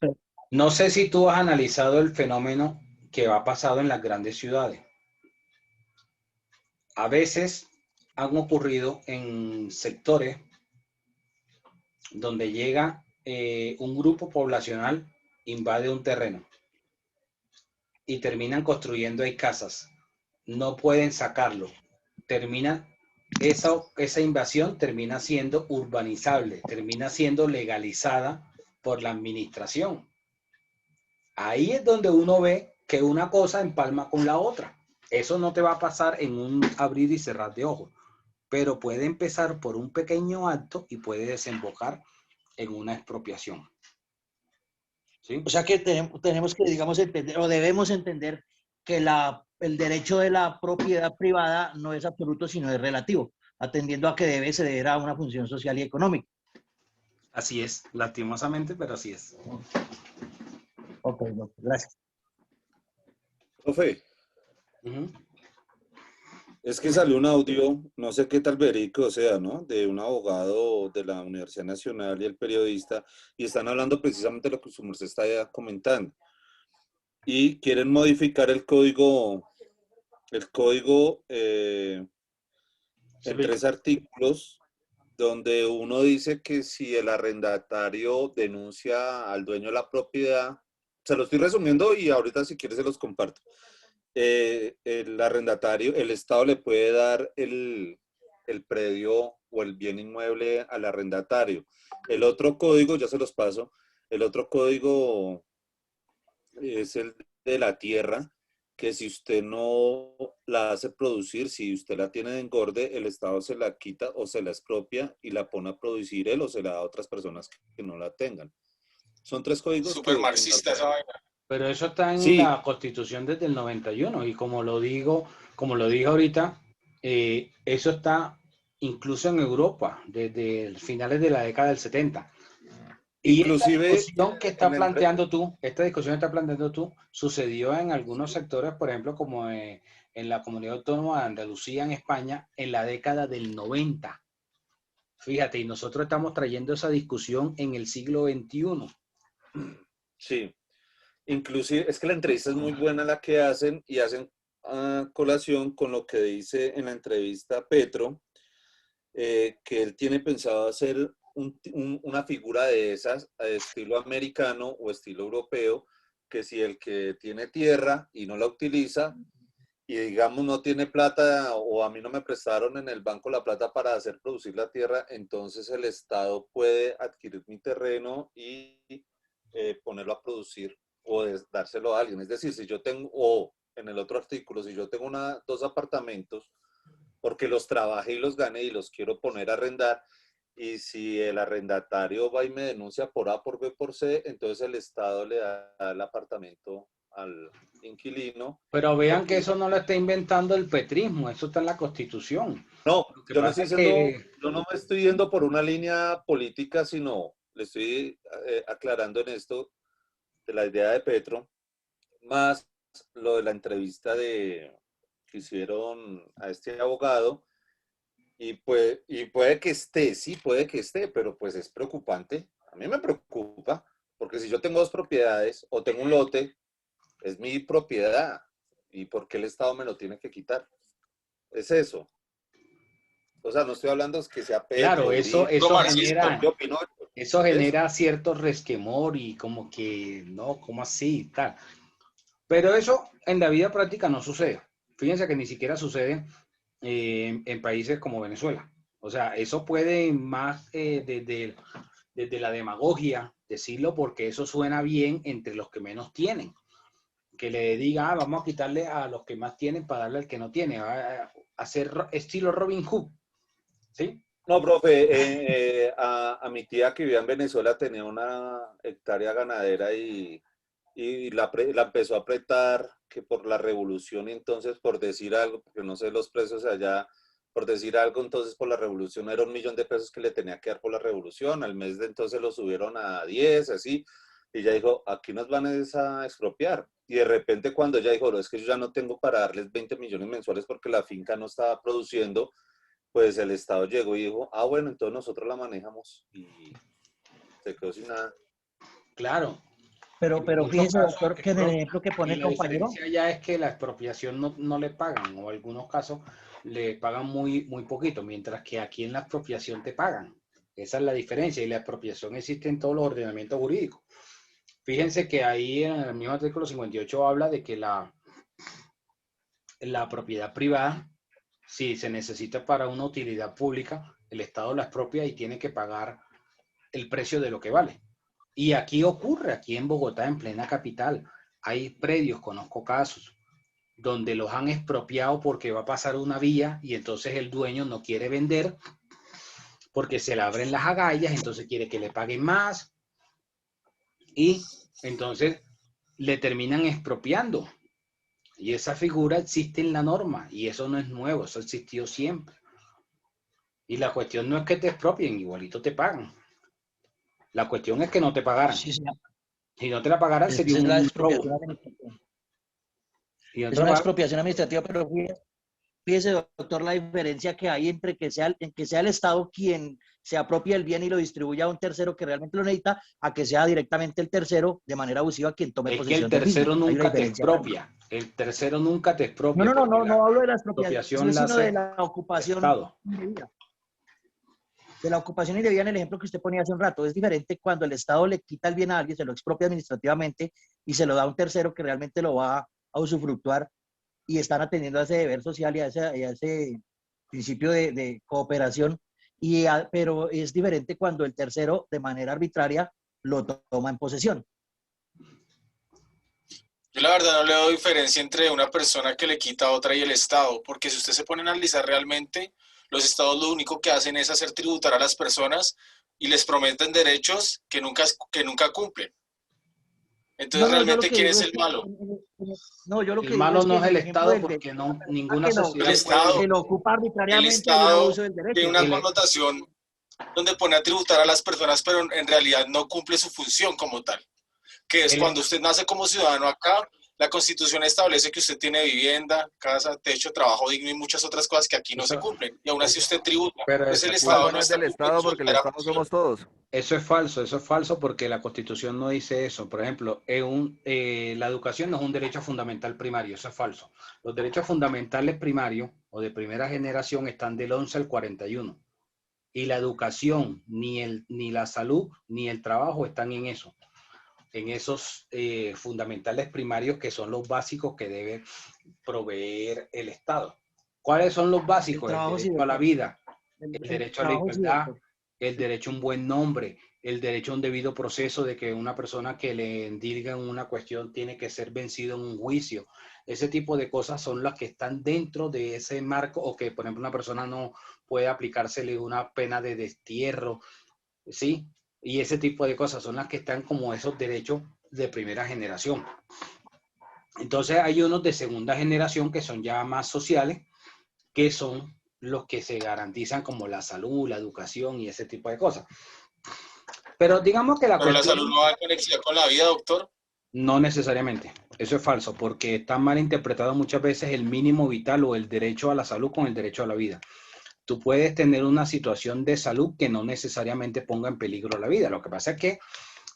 no sé si tú has analizado el fenómeno que ha pasado en las grandes ciudades. A veces han ocurrido en sectores donde llega un grupo poblacional, invade un terreno y terminan construyendo ahí casas. No pueden sacarlo. Esa invasión termina siendo urbanizable, termina siendo legalizada por la administración. Ahí es donde uno ve que una cosa empalma con la otra. Eso no te va a pasar en un abrir y cerrar de ojos, pero puede empezar por un pequeño acto y puede desembocar en una expropiación. ¿Sí? O sea que tenemos que, digamos, entender, o debemos entender que el derecho de la propiedad privada no es absoluto, sino es relativo, atendiendo a que debe ceder a una función social y económica. Así es, lastimosamente, pero así es. Ok, gracias. Profe, es que salió un audio, no sé qué tal verídico sea, ¿no? De un abogado de la Universidad Nacional y el periodista, y están hablando precisamente de lo que su merced está ya comentando. Y quieren modificar el código en 3 artículos, donde uno dice que si el arrendatario denuncia al dueño de la propiedad, se lo estoy resumiendo y ahorita si quieres se los comparto. El arrendatario, el Estado le puede dar el predio o el bien inmueble al arrendatario. El otro código, ya se los paso, el otro código es el de la tierra, que si usted no la hace producir, si usted la tiene de engorde, el Estado se la quita o se la expropia y la pone a producir él o se la da a otras personas que no la tengan. Son 3 códigos. Súper marxista esa vaina. Pero eso está en Sí. la Constitución desde el 91 y como lo dije ahorita, eso está incluso en Europa desde finales de la década del 70. Y Inclusive, esta discusión que está planteando tú, sucedió en algunos sectores, por ejemplo, como en la Comunidad Autónoma de Andalucía, en España, en la década del 90. Fíjate, y nosotros estamos trayendo esa discusión en el siglo XXI. Sí. Inclusive, es que la entrevista es muy buena la que hacen y hacen colación con lo que dice en la entrevista Petro, que él tiene pensado hacer una figura de esas, estilo americano o estilo europeo, que si el que tiene tierra y no la utiliza, y digamos no tiene plata o a mí no me prestaron en el banco la plata para hacer producir la tierra, entonces el Estado puede adquirir mi terreno y ponerlo a producir o dárselo a alguien. Es decir, si yo tengo, o en el otro artículo, si yo tengo 2 apartamentos, porque los trabajé y los gané y los quiero poner a arrendar, y si el arrendatario va y me denuncia por A, por B, por C, entonces el Estado le da el apartamento al inquilino. Pero vean que eso no lo está inventando el petrismo, eso está en la Constitución. No, yo no estoy diciendo, yo no me estoy yendo por una línea política, sino le estoy aclarando en esto de la idea de Petro, más lo de la entrevista que hicieron a este abogado, y puede que esté, sí, puede que esté, pero pues es preocupante. A mí me preocupa, porque si yo tengo 2 propiedades o tengo un lote, es mi propiedad. ¿Y por qué el Estado me lo tiene que quitar? Es eso. O sea, no estoy hablando de que sea Petro, Claro, eso genera, yo opino, eso genera cierto resquemor y como que, no, ¿cómo así? Tal. Pero eso en la vida práctica no sucede. Fíjense que ni siquiera sucede en países como Venezuela. O sea, eso puede más desde la demagogia decirlo porque eso suena bien entre los que menos tienen. Que le diga, vamos a quitarle a los que más tienen para darle al que no tiene. Va a hacer estilo Robin Hood. ¿Sí? No, profe, a mi tía que vivía en Venezuela tenía una hectárea ganadera y la empezó a apretar que por la revolución, y entonces por decir algo, porque no sé los precios allá, por decir algo, entonces por la revolución era 1 millón de pesos que le tenía que dar por la revolución, al mes de entonces lo subieron a 10, así, y ella dijo, aquí nos van a expropiar. Y de repente cuando ella dijo, no, es que yo ya no tengo para darles 20 millones mensuales porque la finca no estaba produciendo, pues el Estado llegó y dijo, bueno, entonces nosotros la manejamos, y se quedó sin nada. Claro. Pero fíjese, doctor, que en el ejemplo que pone el compañero... La diferencia ya es que la expropiación no le pagan, o en algunos casos le pagan muy poquito, mientras que aquí en la expropiación te pagan. Esa es la diferencia, y la expropiación existe en todos los ordenamientos jurídicos. Fíjense que ahí en el mismo artículo 58 habla de que la propiedad privada, si se necesita para una utilidad pública, el Estado la expropia y tiene que pagar el precio de lo que vale. Y aquí ocurre, aquí en Bogotá, en plena capital, hay predios, conozco casos, donde los han expropiado porque va a pasar una vía y entonces el dueño no quiere vender porque se le abren las agallas, entonces quiere que le paguen más y entonces le terminan expropiando. Y esa figura existe en la norma y eso no es nuevo, eso existió siempre. Y la cuestión no es que te expropien, igualito te pagan. La cuestión es que no te pagaran. Sí, sí. Si no te la pagaran, sería un robo. Es una expropiación administrativa, pero fíjese, doctor, la diferencia que hay entre que sea el Estado quien se apropie el bien y lo distribuya a un tercero que realmente lo necesita, a que sea directamente el tercero de manera abusiva quien tome posesión del mismo. Es que el tercero nunca te expropia. El tercero nunca te expropia. No hablo de la expropiación, sino de la ocupación indebida. De la ocupación indebida en el ejemplo que usted ponía hace un rato. Es diferente cuando el Estado le quita el bien a alguien, se lo expropia administrativamente y se lo da a un tercero que realmente lo va a usufructuar, y están atendiendo a ese deber social y a ese principio de cooperación, pero es diferente cuando el tercero de manera arbitraria lo toma en posesión. Yo la verdad no le doy diferencia entre una persona que le quita a otra y el Estado, porque si usted se pone a analizar realmente, los estados lo único que hacen es hacer tributar a las personas y les prometen derechos que nunca cumplen. Entonces, realmente, ¿quién es el malo? El malo no es el Estado, porque ninguna sociedad... El lo ocupa arbitrariamente. El Estado uso del derecho. tiene una connotación donde pone a tributar a las personas, pero en realidad no cumple su función como tal. Que es cuando usted nace como ciudadano acá, la Constitución establece que usted tiene vivienda, casa, techo, trabajo digno y muchas otras cosas que aquí no se cumplen. Y aún así usted tributa. Pero es el Estado, no es del Estado, porque el Estado somos todos. Eso es falso porque la Constitución no dice eso. Por ejemplo, la educación no es un derecho fundamental primario, eso es falso. Los derechos fundamentales primarios o de primera generación están del 11 al 41. Y la educación, ni la salud, ni el trabajo están en eso. En esos fundamentales primarios que son los básicos que debe proveer el Estado. ¿Cuáles son los básicos? El derecho a la vida, el derecho a la igualdad, el derecho a un buen nombre, el derecho a un debido proceso, de que una persona que le indigan una cuestión tiene que ser vencido en un juicio. Ese tipo de cosas son las que están dentro de ese marco, o que, por ejemplo, una persona no puede aplicársele una pena de destierro, ¿sí? Y ese tipo de cosas son las que están como esos derechos de primera generación. Entonces hay unos de segunda generación que son ya más sociales, que son los que se garantizan como la salud, la educación y ese tipo de cosas. Pero digamos que la Pero la cuestión... salud no va en conexión con la vida, doctor. No necesariamente. Eso es falso, porque está mal interpretado muchas veces el mínimo vital o el derecho a la salud con el derecho a la vida. Tú puedes tener una situación de salud que no necesariamente ponga en peligro la vida. Lo que pasa es que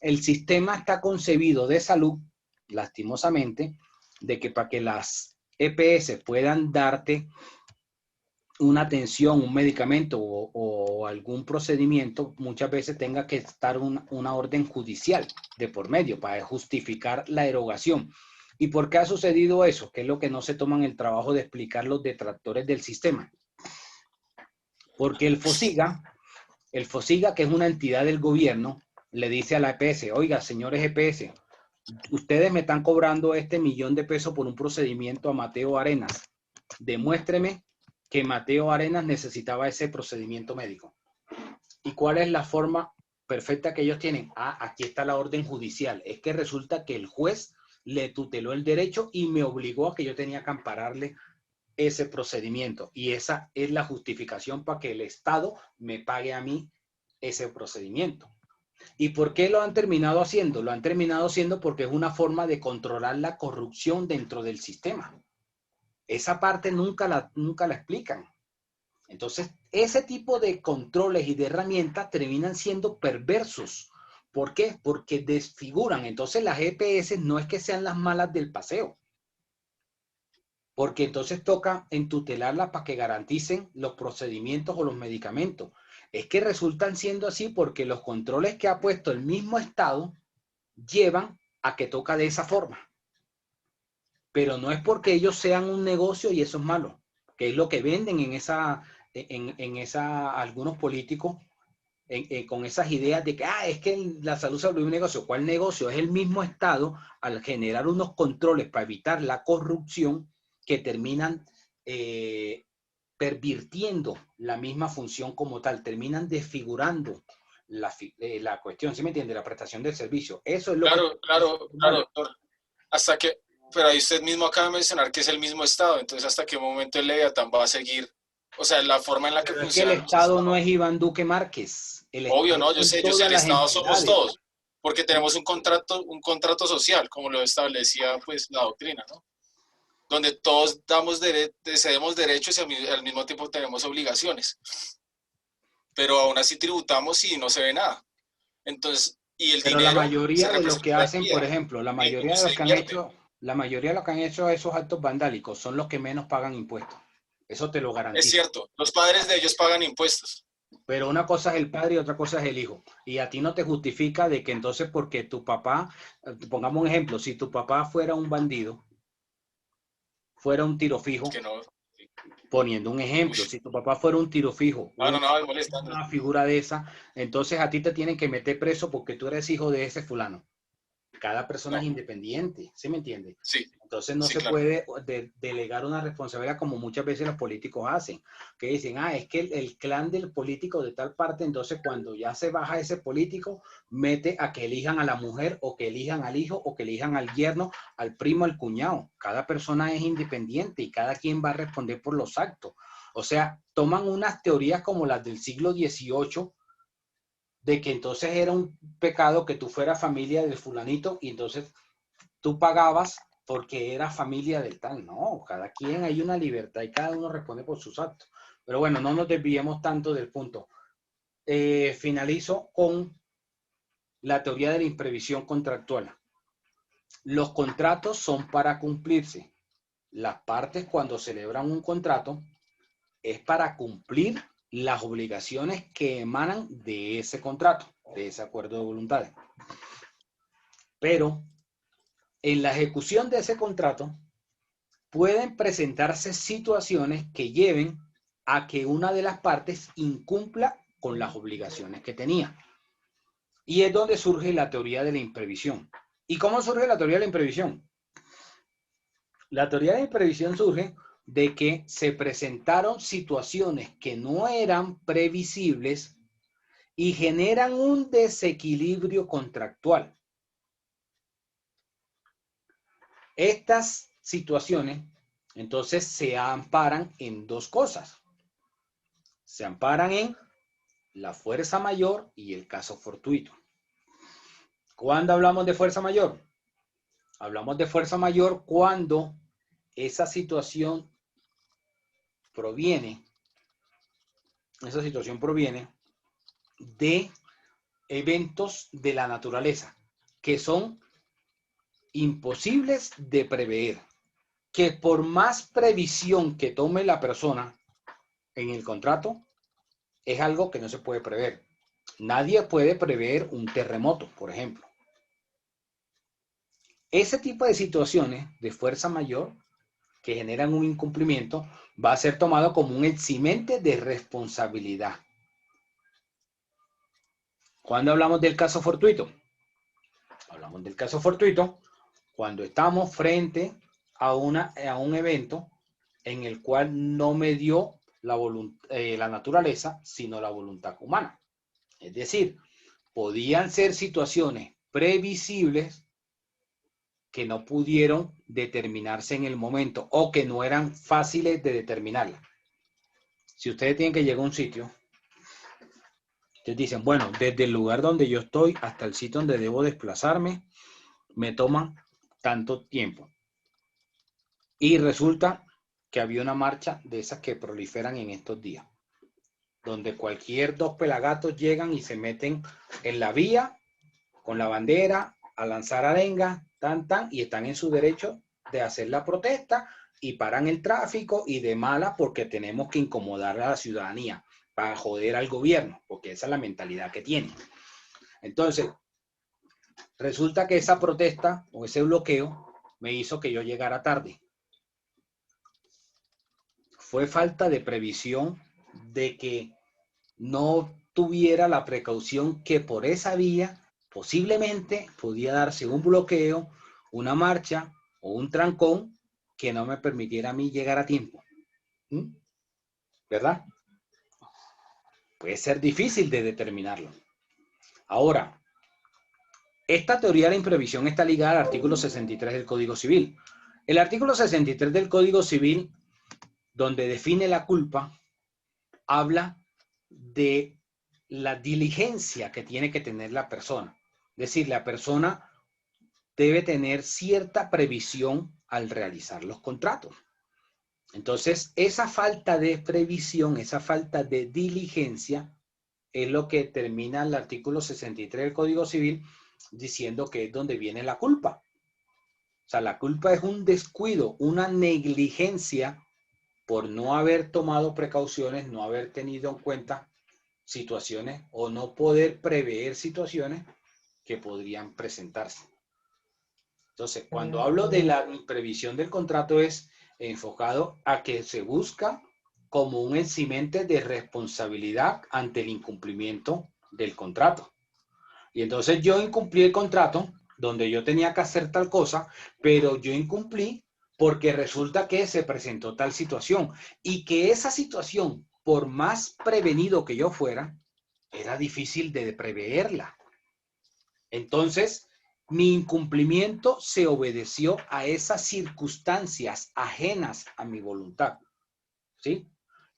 el sistema está concebido de salud, lastimosamente, de que para que las EPS puedan darte una atención, un medicamento o algún procedimiento, muchas veces tenga que estar una orden judicial de por medio para justificar la erogación. ¿Y por qué ha sucedido eso? Que es lo que no se toman el trabajo de explicar los detractores del sistema. Porque el FOSIGA, que es una entidad del gobierno, le dice a la EPS, oiga, señores EPS, ustedes me están cobrando este $1.000.000 por un procedimiento a Mateo Arenas. Demuéstreme que Mateo Arenas necesitaba ese procedimiento médico. ¿Y cuál es la forma perfecta que ellos tienen? Ah, aquí está la orden judicial. Es que resulta que el juez le tuteló el derecho y me obligó a que yo tenía que ampararle ese procedimiento. Y esa es la justificación para que el Estado me pague a mí ese procedimiento. ¿Y por qué lo han terminado haciendo? Lo han terminado haciendo porque es una forma de controlar la corrupción dentro del sistema. Esa parte nunca la explican. Entonces, ese tipo de controles y de herramientas terminan siendo perversos. ¿Por qué? Porque desfiguran. Entonces, las EPS no es que sean las malas del paseo. Porque entonces toca entutelarlas para que garanticen los procedimientos o los medicamentos. Es que resultan siendo así porque los controles que ha puesto el mismo Estado llevan a que toca de esa forma. Pero no es porque ellos sean un negocio y eso es malo, que es lo que venden algunos políticos con esas ideas de que es que la salud se volvió un negocio. ¿Cuál negocio? Es el mismo Estado al generar unos controles para evitar la corrupción que terminan pervirtiendo la misma función como tal, terminan desfigurando la cuestión, ¿sí me entiende? La prestación del servicio. Eso es lo que... Claro, doctor. Hasta que, pero ahí usted mismo acaba de mencionar que es el mismo Estado, entonces ¿hasta qué momento el Leviatán va a seguir? O sea, la forma en la que Pero funciona. es que el Estado no es Iván Duque Márquez. Obvio, no, yo sé, el Estado somos todos, porque tenemos un contrato social, como lo establecía pues la doctrina, ¿no? Donde todos cedemos derechos y al mismo tiempo tenemos obligaciones. Pero aún así tributamos y no se ve nada. Entonces, y el Pero dinero la mayoría de los que hacen, por ejemplo, la mayoría de los que han hecho esos actos vandálicos son los que menos pagan impuestos. Eso te lo garantizo. Es cierto, los padres de ellos pagan impuestos. Pero una cosa es el padre y otra cosa es el hijo. Y a ti no te justifica de que entonces porque tu papá, pongamos un ejemplo, si tu papá fuera un bandido, fuera un tiro fijo, poniendo un ejemplo, si tu papá fuera un tiro fijo, una figura de esa, entonces a ti te tienen que meter preso porque tú eres hijo de ese fulano. Cada persona es independiente, ¿sí me entiende? Sí. Entonces no se puede delegar una responsabilidad como muchas veces los políticos hacen, que dicen, es que el clan del político de tal parte, entonces cuando ya se baja ese político, mete a que elijan a la mujer o que elijan al hijo o que elijan al yerno, al primo, al cuñado. Cada persona es independiente y cada quien va a responder por los actos. O sea, toman unas teorías como las del siglo XVIII, de que entonces era un pecado que tú fueras familia del fulanito y entonces tú pagabas porque era familia del tal. No, cada quien hay una libertad y cada uno responde por sus actos. Pero bueno, no nos desviemos tanto del punto. Finalizo con la teoría de la imprevisión contractual. Los contratos son para cumplirse. Las partes cuando celebran un contrato es para cumplir las obligaciones que emanan de ese contrato, de ese acuerdo de voluntades. Pero en la ejecución de ese contrato pueden presentarse situaciones que lleven a que una de las partes incumpla con las obligaciones que tenía. Y es donde surge la teoría de la imprevisión. ¿Y cómo surge la teoría de la imprevisión? La teoría de la imprevisión surge de que se presentaron situaciones que no eran previsibles y generan un desequilibrio contractual. Estas situaciones, entonces, se amparan en dos cosas. Se amparan en la fuerza mayor y el caso fortuito. ¿Cuándo hablamos de fuerza mayor? Hablamos de fuerza mayor cuando esa situación proviene de eventos de la naturaleza que son imposibles de prever, que por más previsión que tome la persona en el contrato, es algo que no se puede prever. Nadie puede prever un terremoto, por ejemplo. Ese tipo de situaciones de fuerza mayor que generan un incumplimiento va a ser tomado como un eximente de responsabilidad. ¿Cuándo hablamos del caso fortuito? Hablamos del caso fortuito cuando estamos frente a un evento en el cual no me dio la naturaleza, sino la voluntad humana. Es decir, podían ser situaciones previsibles que no pudieron determinarse en el momento o que no eran fáciles de determinarla. Si ustedes tienen que llegar a un sitio, ustedes dicen, bueno, desde el lugar donde yo estoy hasta el sitio donde debo desplazarme, me toman tanto tiempo. Y resulta que había una marcha de esas que proliferan en estos días, donde cualquier dos pelagatos llegan y se meten en la vía con la bandera a lanzar arengas, y están en su derecho de hacer la protesta y paran el tráfico y de mala porque tenemos que incomodar a la ciudadanía para joder al gobierno, porque esa es la mentalidad que tienen. Entonces, resulta que esa protesta o ese bloqueo me hizo que yo llegara tarde. Fue falta de previsión de que no tuviera la precaución que por esa vía posiblemente podía darse un bloqueo, una marcha o un trancón que no me permitiera a mí llegar a tiempo. ¿Verdad? Puede ser difícil de determinarlo. Ahora, esta teoría de la imprevisión está ligada al artículo 63 del Código Civil. El artículo 63 del Código Civil, donde define la culpa, habla de la diligencia que tiene que tener la persona. Es decir, la persona debe tener cierta previsión al realizar los contratos. Entonces, esa falta de previsión, esa falta de diligencia, es lo que termina el artículo 63 del Código Civil diciendo que es donde viene la culpa. O sea, la culpa es un descuido, una negligencia por no haber tomado precauciones, no haber tenido en cuenta situaciones o no poder prever situaciones que podrían presentarse. Entonces, cuando hablo de la imprevisión del contrato es enfocado a que se busca como un eximente de responsabilidad ante el incumplimiento del contrato. Y entonces yo incumplí el contrato donde yo tenía que hacer tal cosa, pero yo incumplí porque resulta que se presentó tal situación y que esa situación, por más prevenido que yo fuera, era difícil de preverla. Entonces, mi incumplimiento se obedeció a esas circunstancias ajenas a mi voluntad. ¿Sí?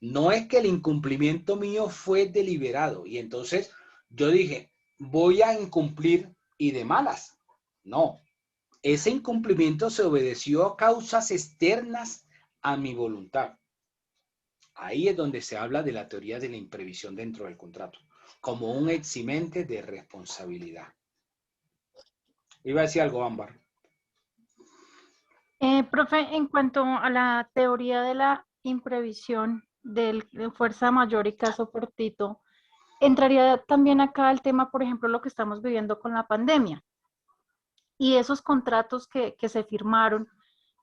No es que el incumplimiento mío fue deliberado y entonces yo dije, voy a incumplir y de malas. No, ese incumplimiento se obedeció a causas externas a mi voluntad. Ahí es donde se habla de la teoría de la imprevisión dentro del contrato, como un eximente de responsabilidad. Iba a decir algo, Ámbar. Profe, en cuanto a la teoría de la imprevisión de fuerza mayor y caso fortuito, entraría también acá el tema, por ejemplo, lo que estamos viviendo con la pandemia. Y esos contratos que se firmaron,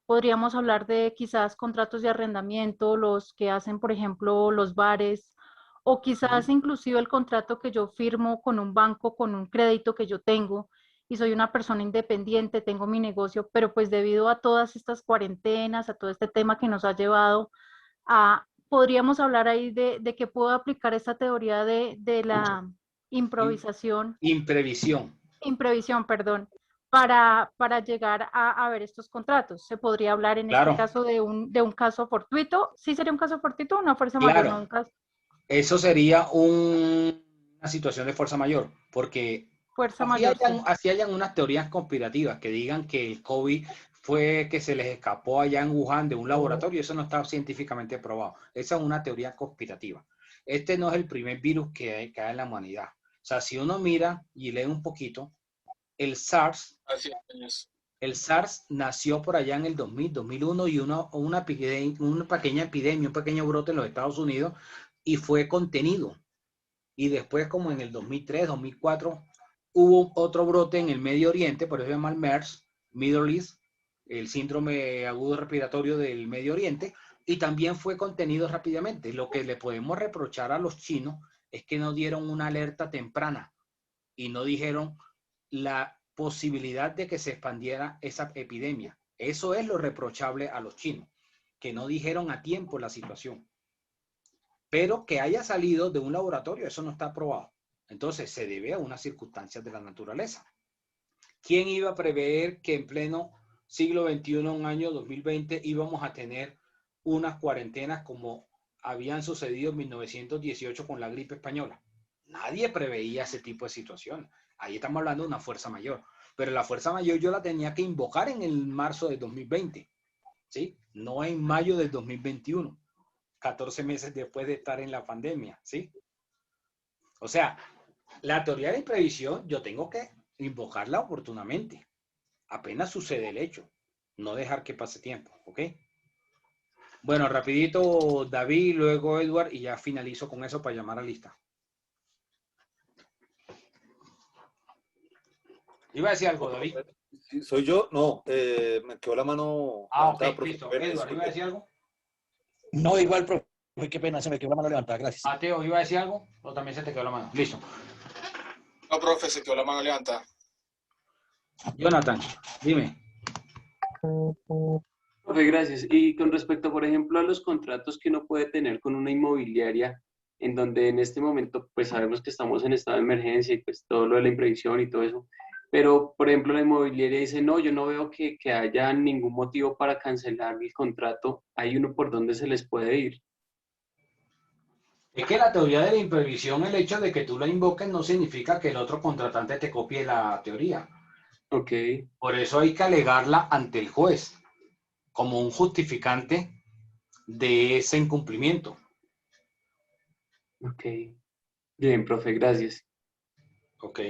podríamos hablar de quizás contratos de arrendamiento, los que hacen, por ejemplo, los bares, o quizás inclusive el contrato que yo firmo con un banco, con un crédito que yo tengo, y soy una persona independiente, tengo mi negocio, pero pues debido a todas estas cuarentenas, a todo este tema que nos ha llevado a, podríamos hablar ahí de que puedo aplicar esta teoría de la improvisación. Imprevisión, perdón. Para llegar a ver estos contratos. Se podría hablar en este caso de un caso fortuito. ¿Sí sería un caso fortuito o una fuerza mayor? No, un caso. Eso sería una situación de fuerza mayor, porque fuerza mayor. Así hayan unas teorías conspirativas que digan que el COVID fue que se les escapó allá en Wuhan de un laboratorio, eso no está científicamente probado. Esa es una teoría conspirativa. Este no es el primer virus que hay en la humanidad. O sea, si uno mira y lee un poquito, el SARS nació por allá en el 2000, 2001 y una pequeña epidemia, un pequeño brote en los Estados Unidos y fue contenido. Y después, como en el 2003, 2004, hubo otro brote en el Medio Oriente, por eso se llama el MERS, Middle East, el síndrome agudo respiratorio del Medio Oriente, y también fue contenido rápidamente. Lo que le podemos reprochar a los chinos es que no dieron una alerta temprana y no dijeron la posibilidad de que se expandiera esa epidemia. Eso es lo reprochable a los chinos, que no dijeron a tiempo la situación. Pero que haya salido de un laboratorio, eso no está probado. Entonces, se debe a unas circunstancias de la naturaleza. ¿Quién iba a prever que en pleno siglo XXI, un año 2020, íbamos a tener unas cuarentenas como habían sucedido en 1918 con la gripe española? Nadie preveía ese tipo de situación. Ahí estamos hablando de una fuerza mayor. Pero la fuerza mayor yo la tenía que invocar en el marzo de 2020, ¿sí? No en mayo del 2021, 14 meses después de estar en la pandemia, ¿sí? O sea, la teoría de imprevisión yo tengo que invocarla oportunamente. Apenas sucede el hecho. No dejar que pase tiempo, ¿ok? Bueno, rapidito David, luego Edward y ya finalizo con eso para llamar a lista. ¿Iba a decir algo, David? ¿Soy yo? No, me quedó la mano levantada, Ok, profe. listo. Edward, ¿iba a decir algo? No, igual, profe, qué pena, se me quedó la mano levantada, gracias. Mateo, ¿iba a decir algo? ¿O también se te quedó la mano? Listo. No, profe, se quedó la mano levantada. Jonathan, dime. Profe, gracias. Y con respecto, por ejemplo, a los contratos que uno puede tener con una inmobiliaria, en donde en este momento, pues sabemos que estamos en estado de emergencia y pues todo lo de la imprevisión y todo eso, pero, por ejemplo, la inmobiliaria dice, no, yo no veo que haya ningún motivo para cancelar el contrato. ¿Hay uno por donde se les puede ir? Es que la teoría de la imprevisión, el hecho de que tú la invoques no significa que el otro contratante te copie la teoría. Ok. Por eso hay que alegarla ante el juez como un justificante de ese incumplimiento. Ok. Bien, profe, gracias. Ok.